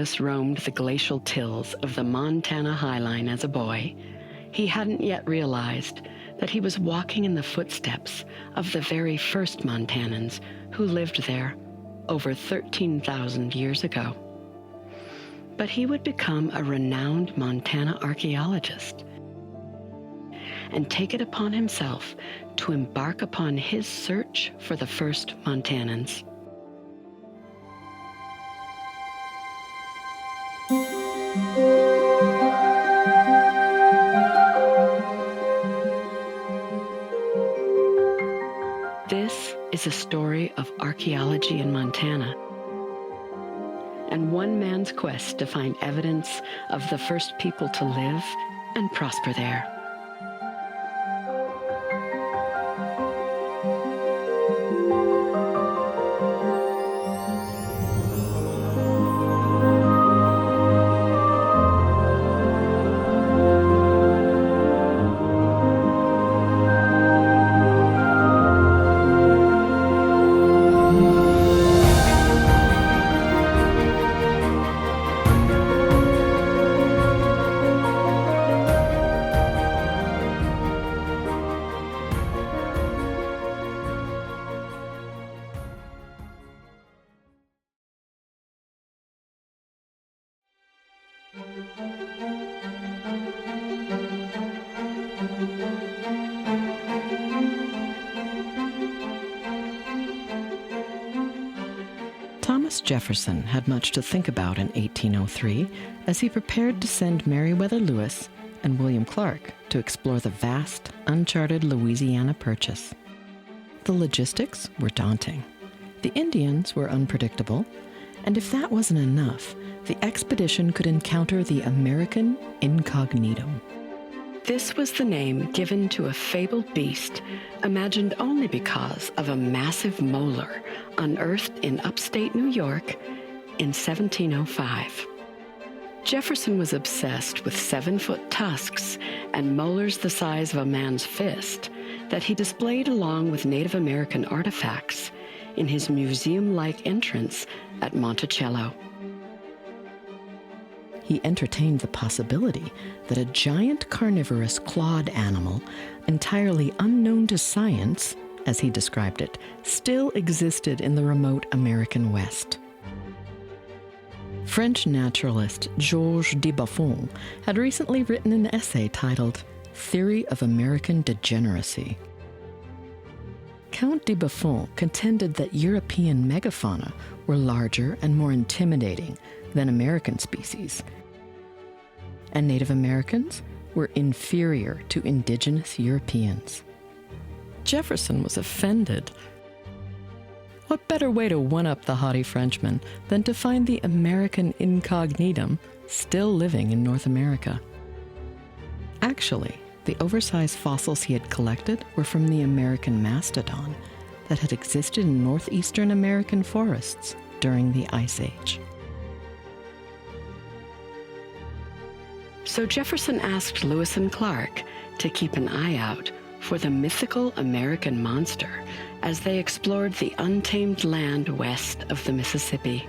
Clovis roamed the glacial tills of the Montana highline as a boy, he hadn't yet realized that he was walking in the footsteps of the very first Montanans who lived there over 13,000 years ago. But he would become a renowned Montana archaeologist and take it upon himself to embark upon his search for the first Montanans. This is a story of archaeology in Montana, and one man's quest to find evidence of the first people to live and prosper there. Thomas Jefferson had much to think about in 1803 as he prepared to send Meriwether Lewis and William Clark to explore the vast, uncharted Louisiana Purchase. The logistics were daunting. The Indians were unpredictable, and if that wasn't enough, the expedition could encounter the American Incognito. This was the name given to a fabled beast imagined only because of a massive molar unearthed in upstate New York in 1705. Jefferson was obsessed with 7-foot tusks and molars the size of a man's fist that he displayed along with Native American artifacts in his museum-like entrance at Monticello. He entertained the possibility that a giant carnivorous clawed animal, entirely unknown to science, as he described it, still existed in the remote American West. French naturalist Georges de Buffon had recently written an essay titled Theory of American Degeneracy. Count de Buffon contended that European megafauna were larger and more intimidating than American species, and Native Americans were inferior to indigenous Europeans. Jefferson was offended. What better way to one-up the haughty Frenchman than to find the American incognitum still living in North America? Actually, the oversized fossils he had collected were from the American mastodon that had existed in northeastern American forests during the Ice Age. So Jefferson asked Lewis and Clark to keep an eye out for the mythical American monster as they explored the untamed land west of the Mississippi.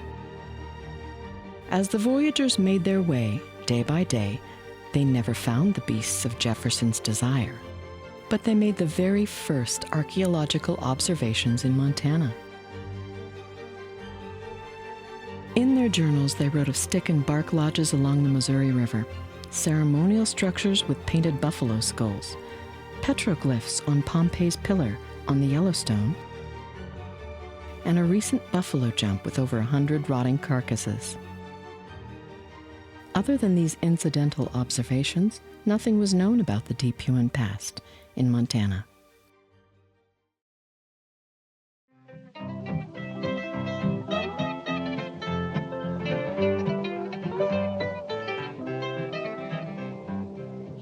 As the voyagers made their way, day by day, they never found the beasts of Jefferson's desire, but they made the very first archaeological observations in Montana. In their journals, they wrote of stick and bark lodges along the Missouri River, ceremonial structures with painted buffalo skulls, petroglyphs on Pompey's pillar on the Yellowstone, and a recent buffalo jump with over 100 rotting carcasses. Other than these incidental observations, nothing was known about the deep human past in Montana.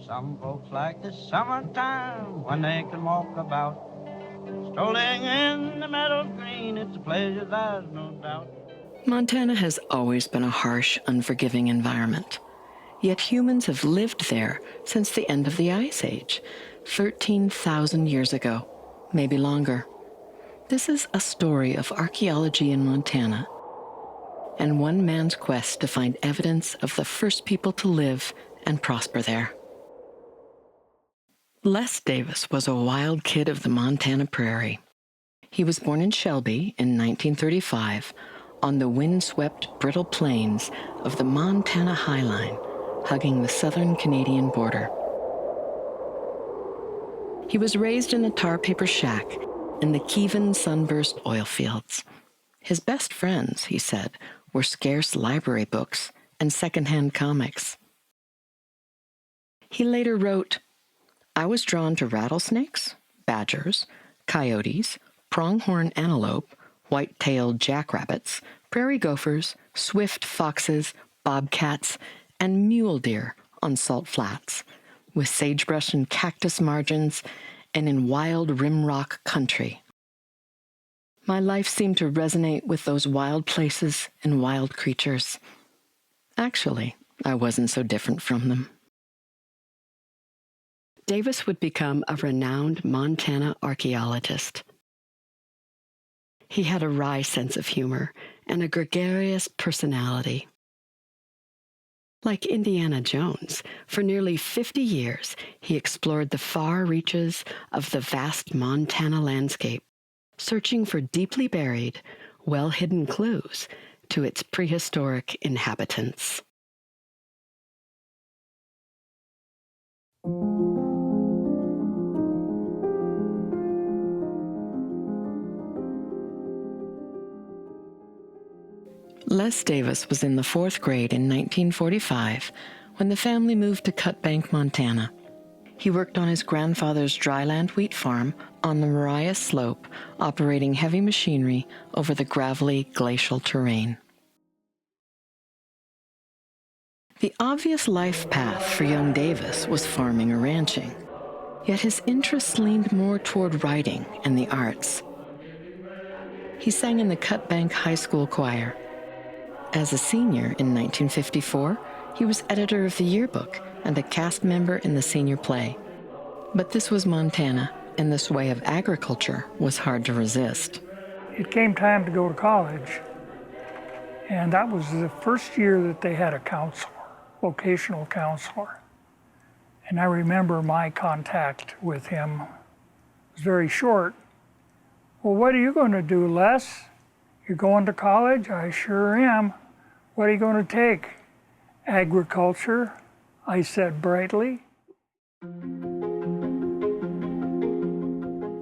Some folks like the summertime when they can walk about, strolling in the meadow green. It's a pleasure, there's no doubt. Montana has always been a harsh, unforgiving environment. Yet humans have lived there since the end of the Ice Age, 13,000 years ago, maybe longer. This is a story of archaeology in Montana, and one man's quest to find evidence of the first people to live and prosper there. Les Davis was a wild kid of the Montana prairie. He was born in Shelby in 1935 on the windswept, brittle plains of the Montana Highline, hugging the southern Canadian border. He was raised in a tar paper shack in the Kevin sunburst oil fields. His best friends, he said, were scarce library books and secondhand comics. He later wrote, "I was drawn to rattlesnakes, badgers, coyotes, pronghorn antelope, white-tailed jackrabbits, prairie gophers, swift foxes, bobcats, and mule deer on salt flats, with sagebrush and cactus margins, and in wild rimrock country. My life seemed to resonate with those wild places and wild creatures. Actually, I wasn't so different from them." Davis would become a renowned Montana archaeologist. He had a wry sense of humor and a gregarious personality. Like Indiana Jones, for nearly 50 years, he explored the far reaches of the vast Montana landscape, searching for deeply buried, well-hidden clues to its prehistoric inhabitants. Les Davis was in the 4th grade in 1945 when the family moved to Cut Bank, Montana. He worked on his grandfather's dryland wheat farm on the Mariah Slope, operating heavy machinery over the gravelly glacial terrain. The obvious life path for young Davis was farming or ranching, yet his interests leaned more toward writing and the arts. He sang in the Cut Bank High School choir. As a senior in 1954, he was editor of the yearbook and a cast member in the senior play. But this was Montana, and this way of agriculture was hard to resist. It came time to go to college, and that was the first year that they had a counselor, vocational counselor. And I remember my contact with him was very short. "Well, what are you going to do, Les? You're going to college?" "I sure am." "What are you going to take?" "Agriculture," I said brightly.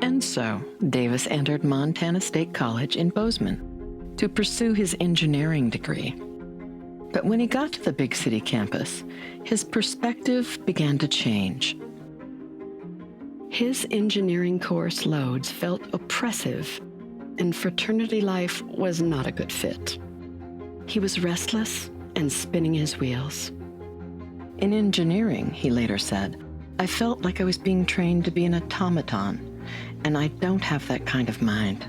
And so, Davis entered Montana State College in Bozeman to pursue his engineering degree. But when he got to the big city campus, his perspective began to change. His engineering course loads felt oppressive, and fraternity life was not a good fit. He was restless and spinning his wheels. In engineering, he later said, "I felt like I was being trained to be an automaton, and I don't have that kind of mind."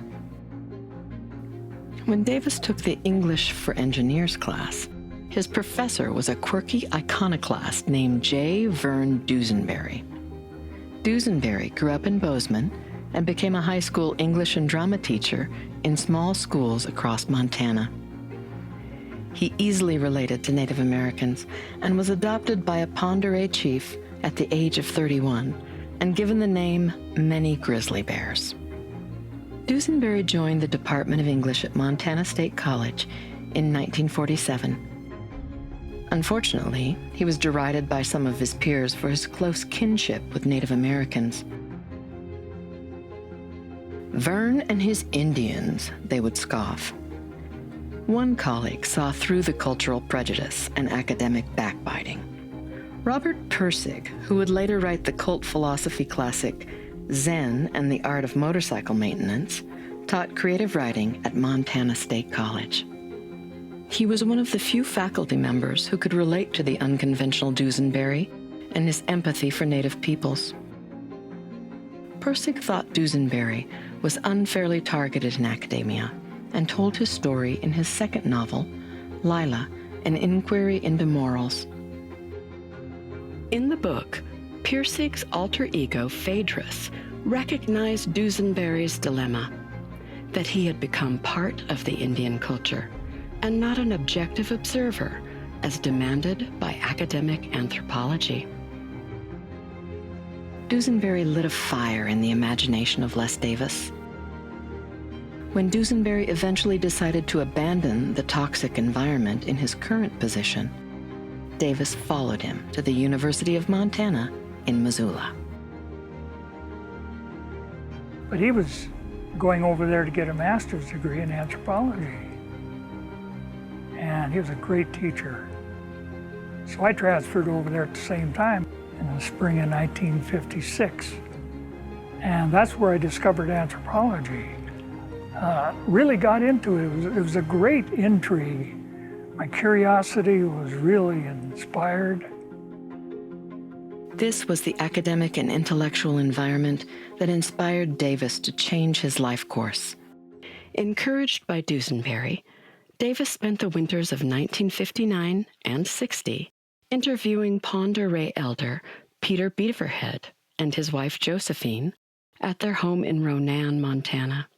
When Davis took the English for Engineers class, his professor was a quirky iconoclast named J. Vern Dusenberry. Dusenberry grew up in Bozeman and became a high school English and drama teacher in small schools across Montana. He easily related to Native Americans and was adopted by a Pend Oreille chief at the age of 31 and given the name Many Grizzly Bears. Dusenberry joined the Department of English at Montana State College in 1947. Unfortunately, he was derided by some of his peers for his close kinship with Native Americans. "Vern and his Indians," they would scoff. One colleague saw through the cultural prejudice and academic backbiting. Robert Pirsig, who would later write the cult philosophy classic Zen and the Art of Motorcycle Maintenance, taught creative writing at Montana State College. He was one of the few faculty members who could relate to the unconventional Dusenberry and his empathy for Native peoples. Pirsig thought Dusenberry was unfairly targeted in academia and told his story in his second novel, Lila, An Inquiry into Morals. In the book, Pirsig's alter ego, Phaedrus, recognized Dusenberry's dilemma, that he had become part of the Indian culture, and not an objective observer as demanded by academic anthropology. Dusenberry lit a fire in the imagination of Les Davis. When Dusenberry eventually decided to abandon the toxic environment in his current position, Davis followed him to the University of Montana in Missoula. But he was going over there to get a master's degree in anthropology. And he was a great teacher. So I transferred over there at the same time in the spring of 1956. And that's where I discovered anthropology. Really got into it. It was a great intrigue. My curiosity was really inspired. This was the academic and intellectual environment that inspired Davis to change his life course. Encouraged by Dusenberry, Davis spent the winters of 1959 and 60 interviewing Pend Oreille elder Peter Beaverhead and his wife Josephine at their home in Ronan, Montana.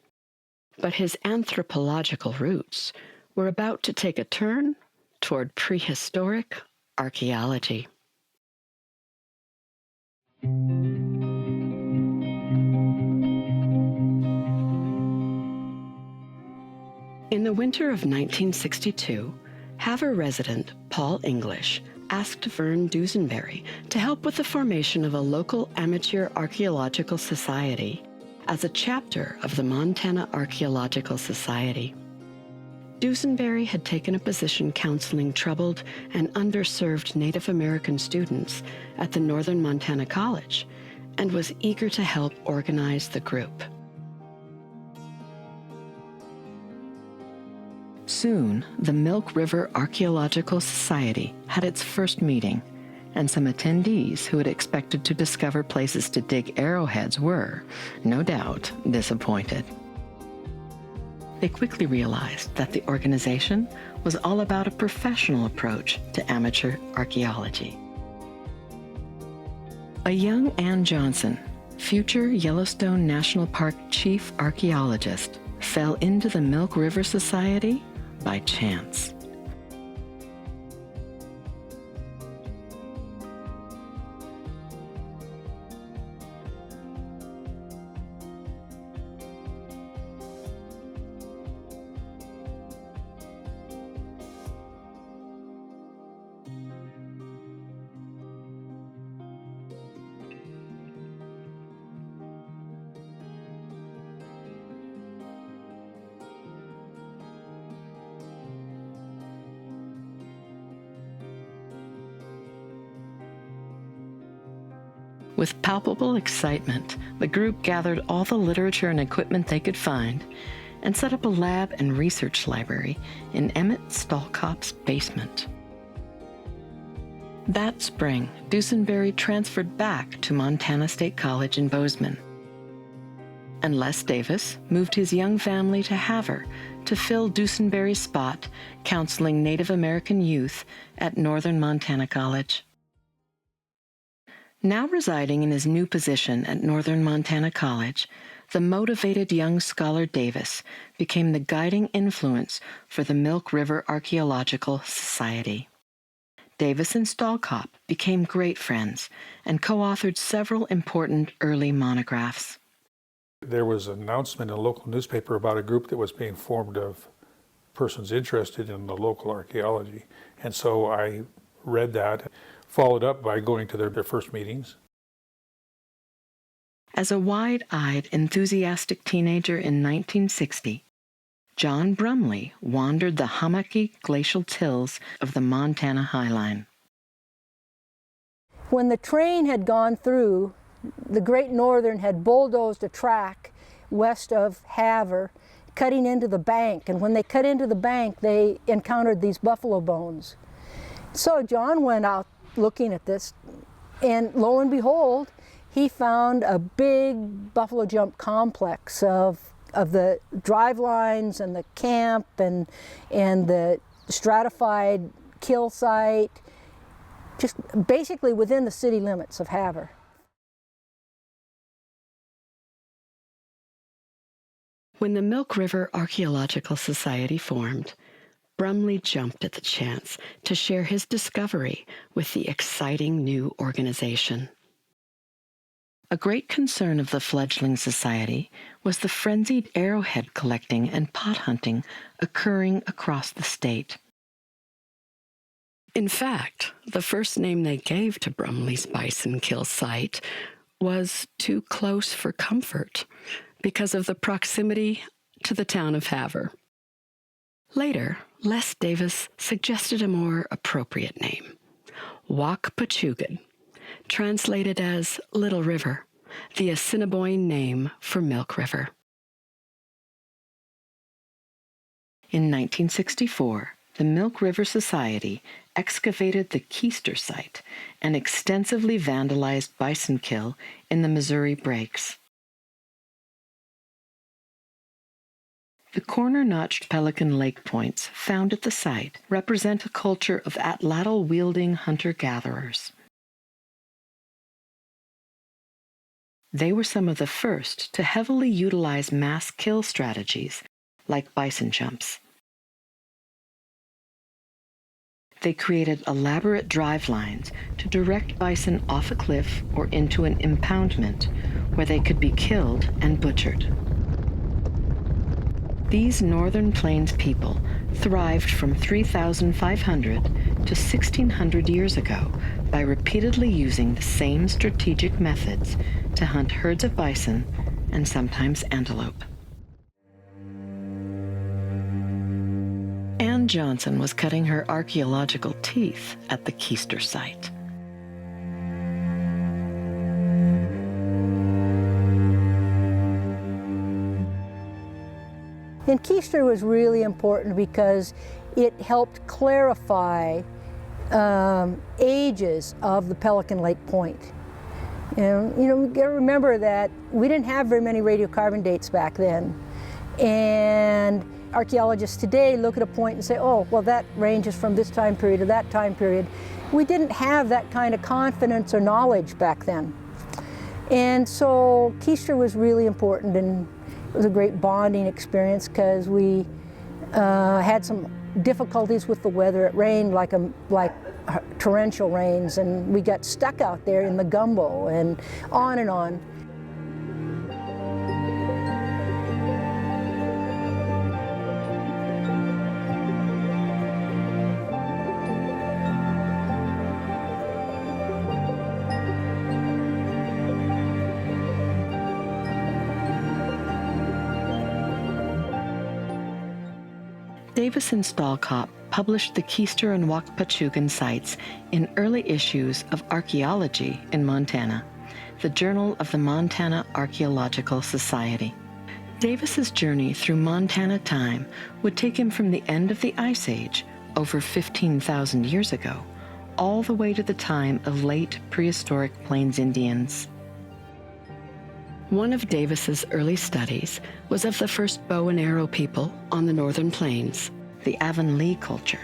But his anthropological roots were about to take a turn toward prehistoric archaeology. In the winter of 1962, Havre resident Paul English asked Vern Dusenberry to help with the formation of a local amateur archaeological society as a chapter of the Montana Archaeological Society. Dusenberry had taken a position counseling troubled and underserved Native American students at the Northern Montana College and was eager to help organize the group. Soon, the Milk River Archaeological Society had its first meeting, and some attendees who had expected to discover places to dig arrowheads were, no doubt, disappointed. They quickly realized that the organization was all about a professional approach to amateur archaeology. A young Ann Johnson, future Yellowstone National Park chief archaeologist, fell into the Milk River Society by chance. With palpable excitement, the group gathered all the literature and equipment they could find and set up a lab and research library in Emmett Stalkop's basement. That spring, Dusenberry transferred back to Montana State College in Bozeman, and Les Davis moved his young family to Havre to fill Dusenberry's spot counseling Native American youth at Northern Montana College. Now residing in his new position at Northern Montana College, the motivated young scholar Davis became the guiding influence for the Milk River Archaeological Society. Davis and Stalkop became great friends and co-authored several important early monographs. There was an announcement in a local newspaper about a group that was being formed of persons interested in the local archaeology, and so I read that, followed up by going to their first meetings. As a wide-eyed, enthusiastic teenager in 1960, John Brumley wandered the hummocky glacial tills of the Montana Highline. When the train had gone through, the Great Northern had bulldozed a track west of Havre, cutting into the bank, and when they cut into the bank, they encountered these buffalo bones. So John went out looking at this, and lo and behold, he found a big buffalo jump complex of the drive lines and the camp and the stratified kill site, just basically within the city limits of Havre. When the Milk River Archaeological Society formed, Brumley jumped at the chance to share his discovery with the exciting new organization. A great concern of the fledgling society was the frenzied arrowhead collecting and pot hunting occurring across the state. In fact, the first name they gave to Brumley's bison kill site was Too Close for Comfort because of the proximity to the town of Havre. Later, Les Davis suggested a more appropriate name, Wakpachugan, translated as Little River, the Assiniboine name for Milk River. In 1964, the Milk River Society excavated the Keister site and extensively vandalized bison kill in the Missouri Breaks. The corner-notched Pelican Lake points found at the site represent a culture of atlatl-wielding hunter-gatherers. They were some of the first to heavily utilize mass kill strategies like bison jumps. They created elaborate drive lines to direct bison off a cliff or into an impoundment where they could be killed and butchered. These Northern Plains people thrived from 3,500 to 1,600 years ago by repeatedly using the same strategic methods to hunt herds of bison and sometimes antelope. Ann Johnson was cutting her archaeological teeth at the Keister site. And Keister was really important because it helped clarify ages of the Pelican Lake Point. And, we got to remember that we didn't have very many radiocarbon dates back then. And archaeologists today look at a point and say, oh, well, that ranges from this time period to that time period. We didn't have that kind of confidence or knowledge back then. And so Keister was really important, and it was a great bonding experience because we had some difficulties with the weather. It rained like torrential rains, and we got stuck out there in the gumbo and on and on. Davis and Stalcott published the Keister and Wakpachugan sites in early issues of Archaeology in Montana, the Journal of the Montana Archaeological Society. Davis's journey through Montana time would take him from the end of the Ice Age, over 15,000 years ago, all the way to the time of late prehistoric Plains Indians. One of Davis's early studies was of the first bow and arrow people on the Northern Plains, the Avonlea culture,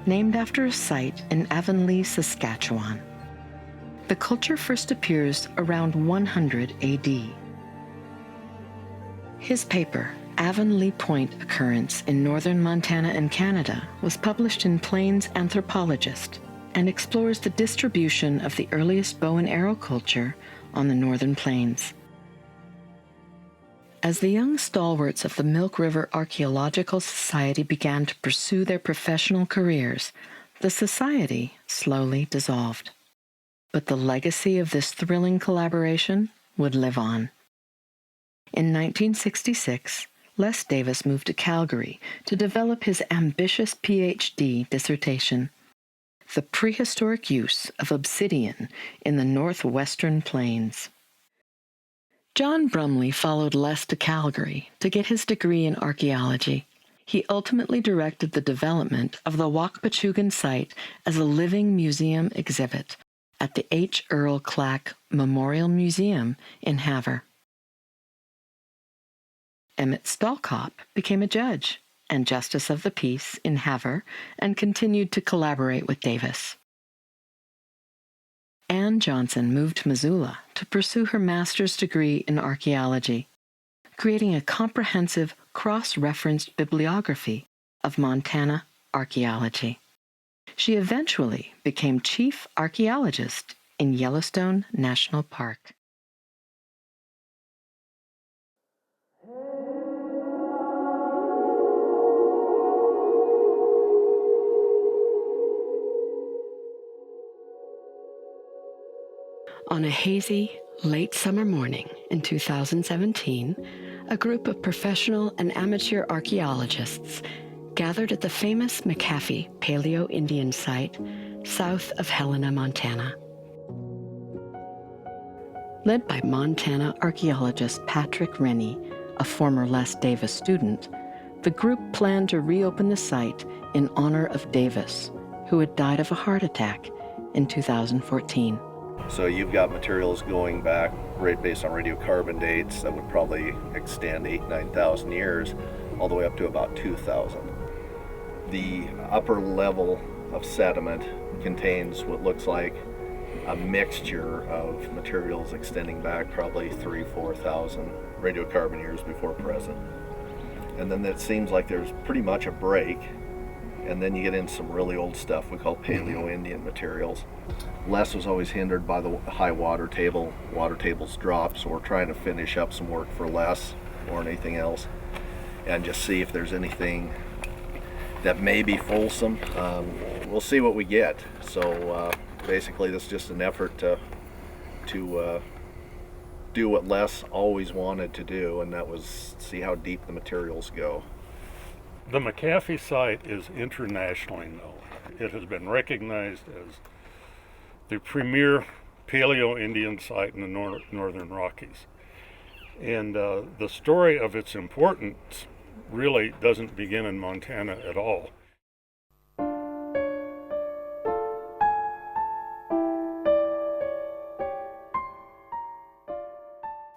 named after a site in Avonlea, Saskatchewan. The culture first appears around 100 AD. His paper, Avonlea Point Occurrence in Northern Montana and Canada, was published in Plains Anthropologist and explores the distribution of the earliest bow and arrow culture on the Northern Plains. As the young stalwarts of the Milk River Archaeological Society began to pursue their professional careers, the society slowly dissolved. But the legacy of this thrilling collaboration would live on. In 1966, Les Davis moved to Calgary to develop his ambitious PhD dissertation, The Prehistoric Use of Obsidian in the Northwestern Plains. John Brumley followed Les to Calgary to get his degree in archaeology. He ultimately directed the development of the Wakpachugan site as a living museum exhibit at the H. Earl Clack Memorial Museum in Havre. Emmett Stalcott became a judge and justice of the peace in Havre and continued to collaborate with Davis. Ann Johnson moved to Missoula to pursue her master's degree in archaeology, creating a comprehensive cross-referenced bibliography of Montana archaeology. She eventually became chief archaeologist in Yellowstone National Park. On a hazy, late summer morning in 2017, a group of professional and amateur archaeologists gathered at the famous MacHaffie Paleo Indian site south of Helena, Montana. Led by Montana archaeologist Patrick Rennie, a former Les Davis student, the group planned to reopen the site in honor of Davis, who had died of a heart attack in 2014. So you've got materials going back right based on radiocarbon dates that would probably extend 8,000-9,000 years, all the way up to about 2,000. The upper level of sediment contains what looks like a mixture of materials extending back probably 3,000-4,000 radiocarbon years before present. And then it seems like there's pretty much a break, and then you get into some really old stuff we call Paleo Indian materials. Les was always hindered by the high water table. Water tables drop, so we're trying to finish up some work for Les more than anything else, and just see if there's anything that may be Folsom. We'll see what we get. So basically this is just an effort to do what Les always wanted to do, and that was see how deep the materials go. The MacHaffie site is internationally known. It has been recognized as the premier Paleo Indian site in the Northern Rockies. And the story of its importance really doesn't begin in Montana at all.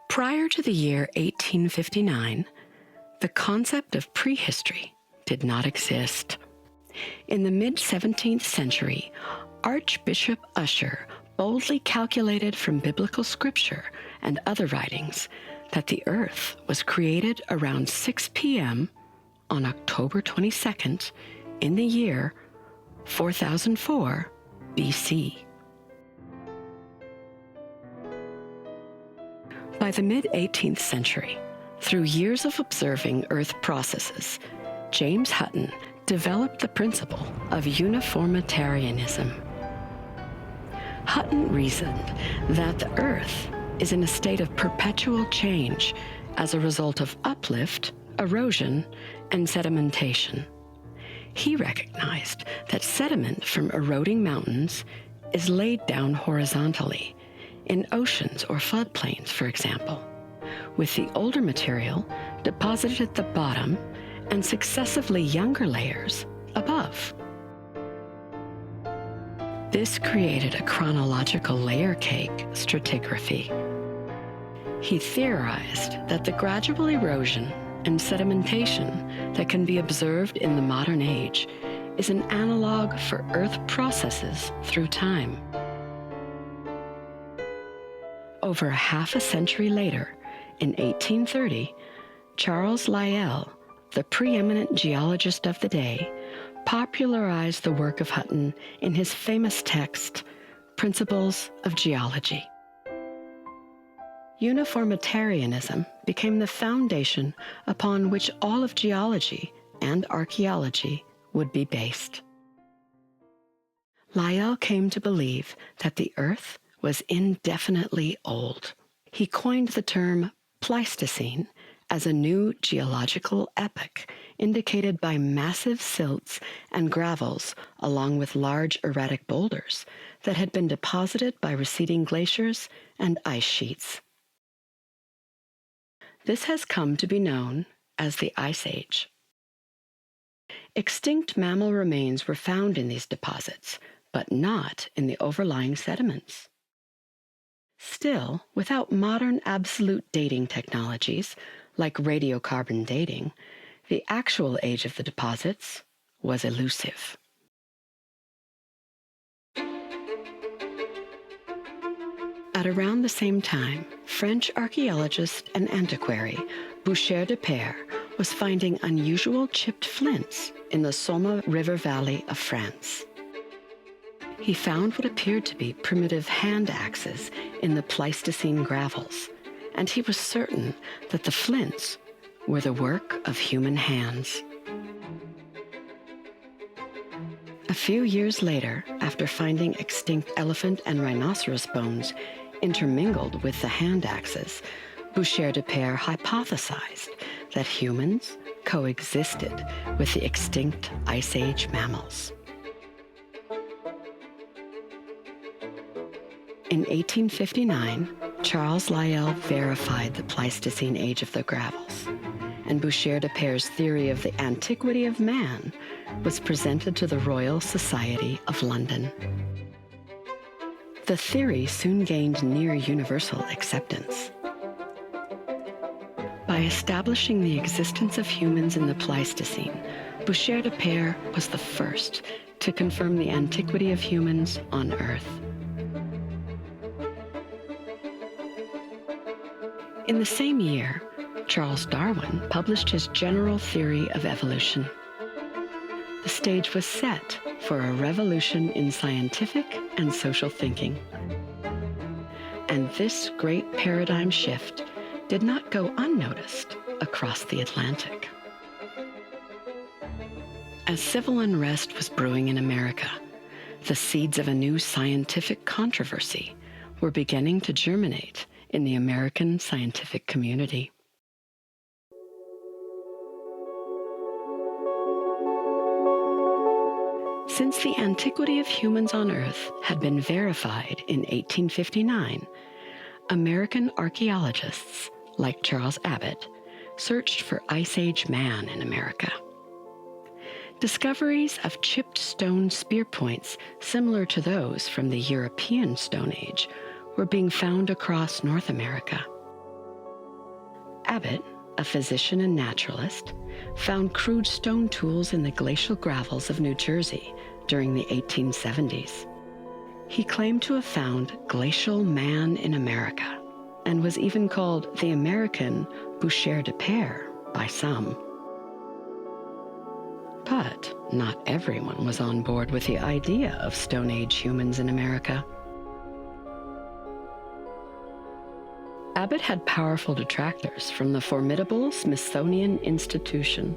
Prior to the year 1859, the concept of prehistory did not exist. In the mid-17th century, Archbishop Usher boldly calculated from biblical scripture and other writings that the earth was created around 6 p.m. on October 22nd in the year 4004 BC. By the mid-18th century, through years of observing Earth processes, James Hutton developed the principle of uniformitarianism. Hutton reasoned that the Earth is in a state of perpetual change as a result of uplift, erosion, and sedimentation. He recognized that sediment from eroding mountains is laid down horizontally, in oceans or floodplains, for example, with the older material deposited at the bottom and successively younger layers above. This created a chronological layer cake stratigraphy. He theorized that the gradual erosion and sedimentation that can be observed in the modern age is an analog for Earth processes through time. Over half a century later, in 1830, Charles Lyell, the preeminent geologist of the day, popularized the work of Hutton in his famous text, Principles of Geology. Uniformitarianism became the foundation upon which all of geology and archaeology would be based. Lyell came to believe that the Earth was indefinitely old. He coined the term Pleistocene as a new geological epoch indicated by massive silts and gravels along with large erratic boulders that had been deposited by receding glaciers and ice sheets. This has come to be known as the Ice Age. Extinct mammal remains were found in these deposits, but not in the overlying sediments. Still, without modern absolute dating technologies, like radiocarbon dating, the actual age of the deposits was elusive. At around the same time, French archaeologist and antiquary Boucher de Pere was finding unusual chipped flints in the Somme River valley of France. He found what appeared to be primitive hand axes in the Pleistocene gravels, and he was certain that the flints were the work of human hands. A few years later, after finding extinct elephant and rhinoceros bones intermingled with the hand axes, Boucher de Pere hypothesized that humans coexisted with the extinct Ice Age mammals. In 1859, Charles Lyell verified the Pleistocene age of the gravels, and Boucher de Pere's theory of the antiquity of man was presented to the Royal Society of London. The theory soon gained near universal acceptance. By establishing the existence of humans in the Pleistocene, Boucher de Pere was the first to confirm the antiquity of humans on Earth. In the same year, Charles Darwin published his general theory of evolution. The stage was set for a revolution in scientific and social thinking. And this great paradigm shift did not go unnoticed across the Atlantic. As civil unrest was brewing in America, the seeds of a new scientific controversy were beginning to germinate in the American scientific community. Since the antiquity of humans on Earth had been verified in 1859, American archaeologists, like Charles Abbott, searched for Ice Age man in America. Discoveries of chipped stone spear points similar to those from the European Stone Age were being found across North America. Abbott, a physician and naturalist, found crude stone tools in the glacial gravels of New Jersey during the 1870s. He claimed to have found glacial man in America and was even called the American Boucher de Pere by some. But not everyone was on board with the idea of Stone Age humans in America. Abbott had powerful detractors from the formidable Smithsonian Institution.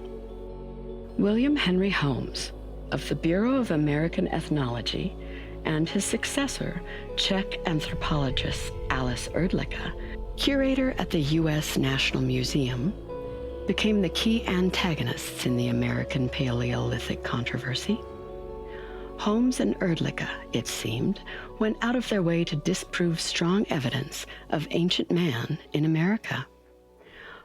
William Henry Holmes, of the Bureau of American Ethnology, and his successor, Czech anthropologist Alice Erdlicka, curator at the U.S. National Museum, became the key antagonists in the American Paleolithic controversy. Holmes and Erdlicka, it seemed, went out of their way to disprove strong evidence of ancient man in America.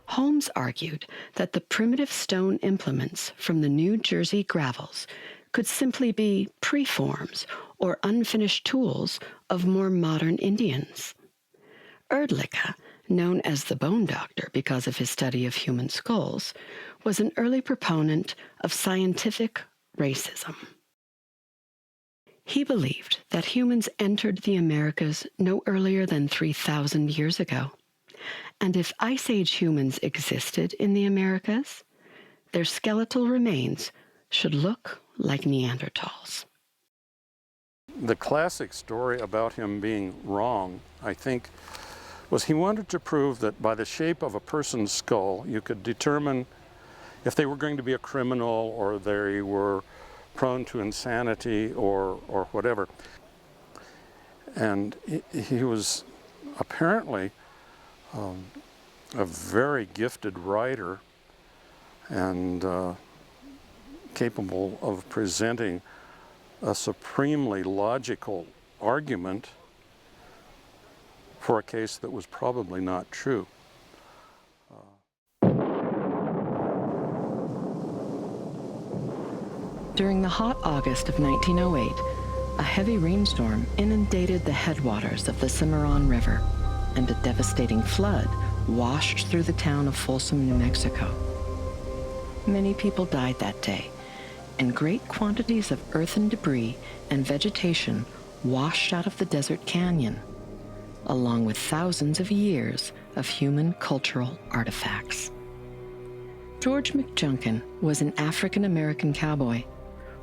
Holmes argued that the primitive stone implements from the New Jersey gravels could simply be preforms or unfinished tools of more modern Indians. Erdlicka, known as the Bone Doctor because of his study of human skulls, was an early proponent of scientific racism. He believed that humans entered the Americas no earlier than 3,000 years ago, and if Ice Age humans existed in the Americas, their skeletal remains should look like Neanderthals. The classic story about him being wrong, I think, was he wanted to prove that by the shape of a person's skull, you could determine if they were going to be a criminal or they were prone to insanity or whatever. And he was apparently a very gifted writer and capable of presenting a supremely logical argument for a case that was probably not true. During the hot August of 1908, a heavy rainstorm inundated the headwaters of the Cimarron River, and a devastating flood washed through the town of Folsom, New Mexico. Many people died that day, and great quantities of earthen debris and vegetation washed out of the desert canyon, along with thousands of years of human cultural artifacts. George McJunkin was an African-American cowboy,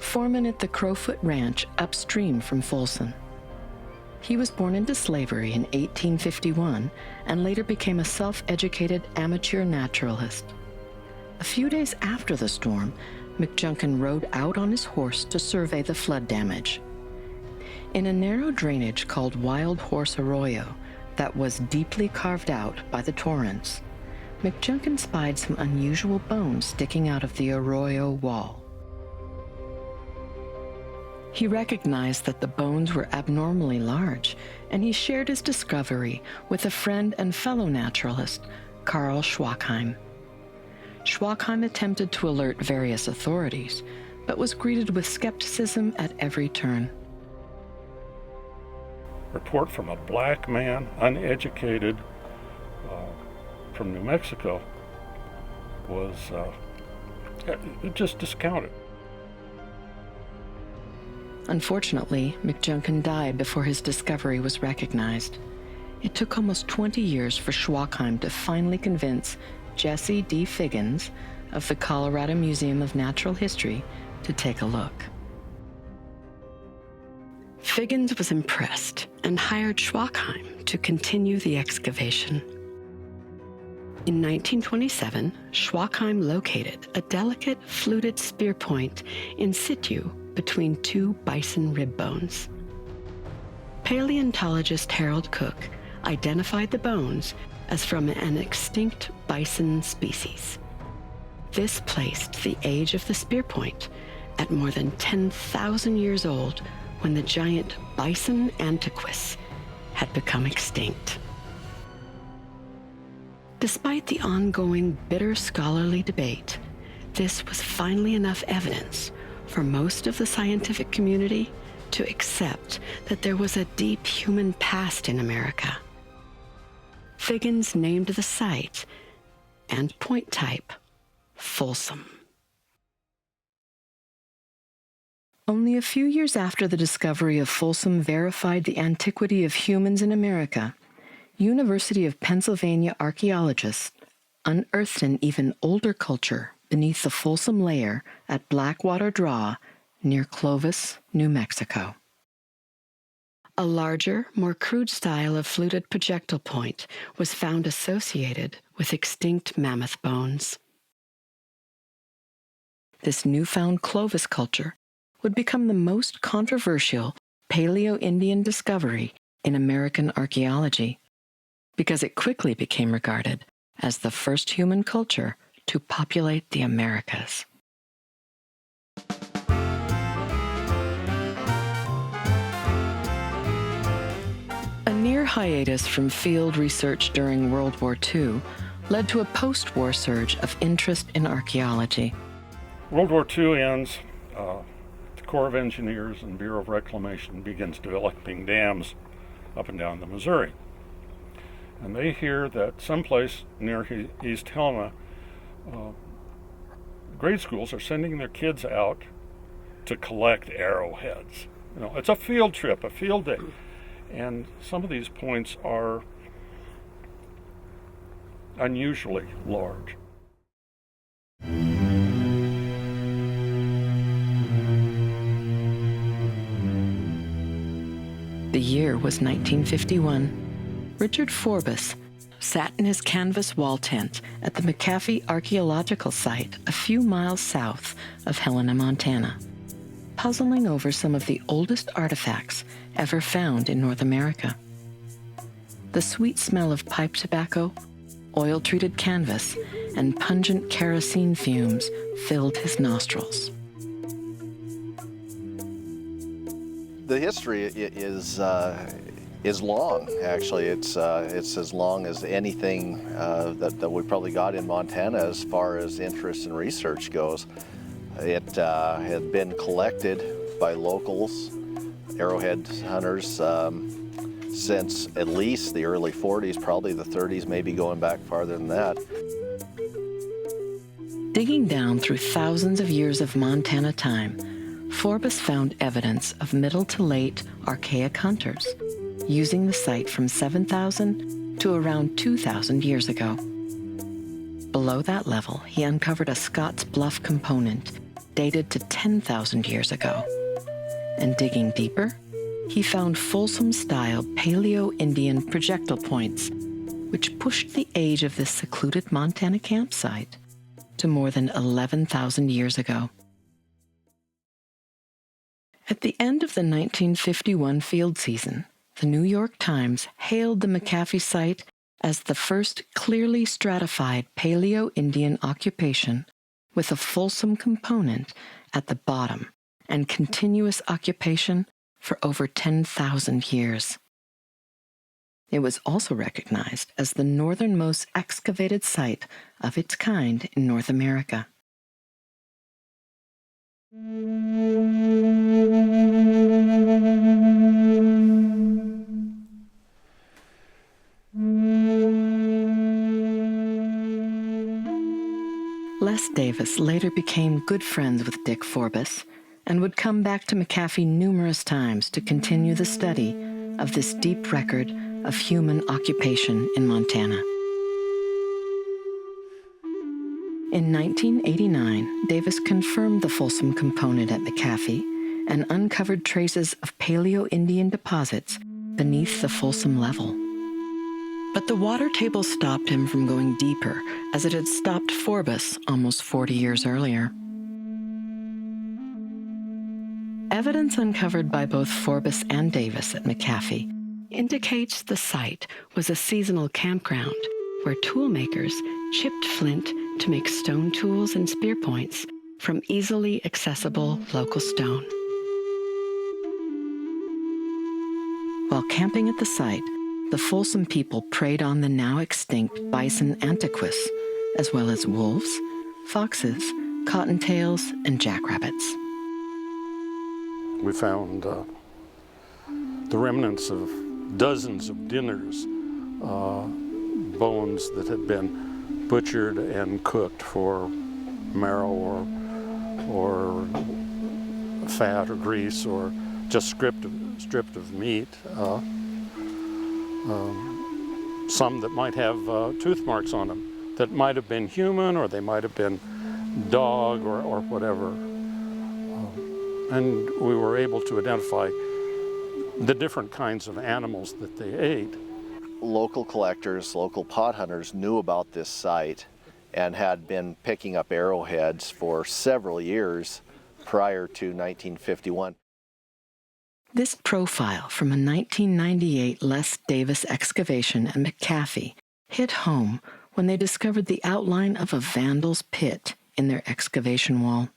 foreman at the Crowfoot Ranch upstream from Folsom. He was born into slavery in 1851 and later became a self-educated amateur naturalist. A few days after the storm, McJunkin rode out on his horse to survey the flood damage. In a narrow drainage called Wild Horse Arroyo that was deeply carved out by the torrents, McJunkin spied some unusual bones sticking out of the arroyo wall. He recognized that the bones were abnormally large, and he shared his discovery with a friend and fellow naturalist, Carl Schwackheim. Schwackheim attempted to alert various authorities, but was greeted with skepticism at every turn. Report from a black man, uneducated, from New Mexico, was just discounted. Unfortunately, McJunkin died before his discovery was recognized. It took almost 20 years for Schwackheim to finally convince Jesse D. Figgins of the Colorado Museum of Natural History to take a look. Figgins was impressed and hired Schwackheim to continue the excavation. In 1927, Schwackheim located a delicate fluted spear point in situ between two bison rib bones. Paleontologist Harold Cook identified the bones as from an extinct bison species. This placed the age of the spear point at more than 10,000 years old, when the giant bison antiquus had become extinct. Despite the ongoing bitter scholarly debate, this was finally enough evidence for most of the scientific community to accept that there was a deep human past in America. Figgins named the site and point type Folsom. Only a few years after the discovery of Folsom verified the antiquity of humans in America, University of Pennsylvania archaeologists unearthed an even older culture beneath the Folsom layer at Blackwater Draw near Clovis, New Mexico. A larger, more crude style of fluted projectile point was found associated with extinct mammoth bones. This newfound Clovis culture would become the most controversial Paleo Indian discovery in American archaeology, because it quickly became regarded as the first human culture to populate the Americas. A near hiatus from field research during World War II led to a post-war surge of interest in archaeology. World War II ends. The Corps of Engineers and Bureau of Reclamation begins developing dams up and down the Missouri. And they hear that someplace near East Helena, grade schools are sending their kids out to collect arrowheads. You know, it's a field trip, a field day. And some of these points are unusually large. The year was 1951. Richard Forbes sat in his canvas wall tent at the MacHaffie archaeological site a few miles south of Helena, Montana, puzzling over some of the oldest artifacts ever found in North America. The sweet smell of pipe tobacco, oil-treated canvas, and pungent kerosene fumes filled his nostrils. The history is long. Actually, it's as long as anything that we probably got in Montana as far as interest and research goes. It had been collected by locals, arrowhead hunters, since at least the early 40s, probably the 30s, maybe going back farther than that. Digging down through thousands of years of Montana time, Forbes found evidence of middle to late archaic hunters, using the site from 7,000 to around 2,000 years ago. below that level, he uncovered a Scott's Bluff component dated to 10,000 years ago. And digging deeper, he found Folsom-style Paleo Indian projectile points, which pushed the age of this secluded Montana campsite to more than 11,000 years ago. At the end of the 1951 field season, the New York Times hailed the MacHaffie site as the first clearly stratified Paleo-Indian occupation with a Folsom component at the bottom and continuous occupation for over 10,000 years. It was also recognized as the northernmost excavated site of its kind in North America. Les Davis later became good friends with Dick Forbes and would come back to MacHaffie numerous times to continue the study of this deep record of human occupation in Montana. In 1989, Davis confirmed the Folsom component at MacHaffie and uncovered traces of Paleo-Indian deposits beneath the Folsom level. But the water table stopped him from going deeper, as it had stopped Forbes almost 40 years earlier. Evidence uncovered by both Forbes and Davis at MacHaffie indicates the site was a seasonal campground where toolmakers chipped flint to make stone tools and spear points from easily accessible local stone. While camping at the site, the Folsom people preyed on the now extinct bison antiquus, as well as wolves, foxes, cottontails, and jackrabbits. We found the remnants of dozens of dinners, bones that had been butchered and cooked for marrow or fat or grease or just stripped of meat. Some that might have tooth marks on them that might have been human, or they might have been dog or whatever. And we were able to identify the different kinds of animals that they ate. Local collectors, local pot hunters knew about this site and had been picking up arrowheads for several years prior to 1951. This profile from a 1998 Les Davis excavation at MacHaffie hit home when they discovered the outline of a vandal's pit in their excavation wall.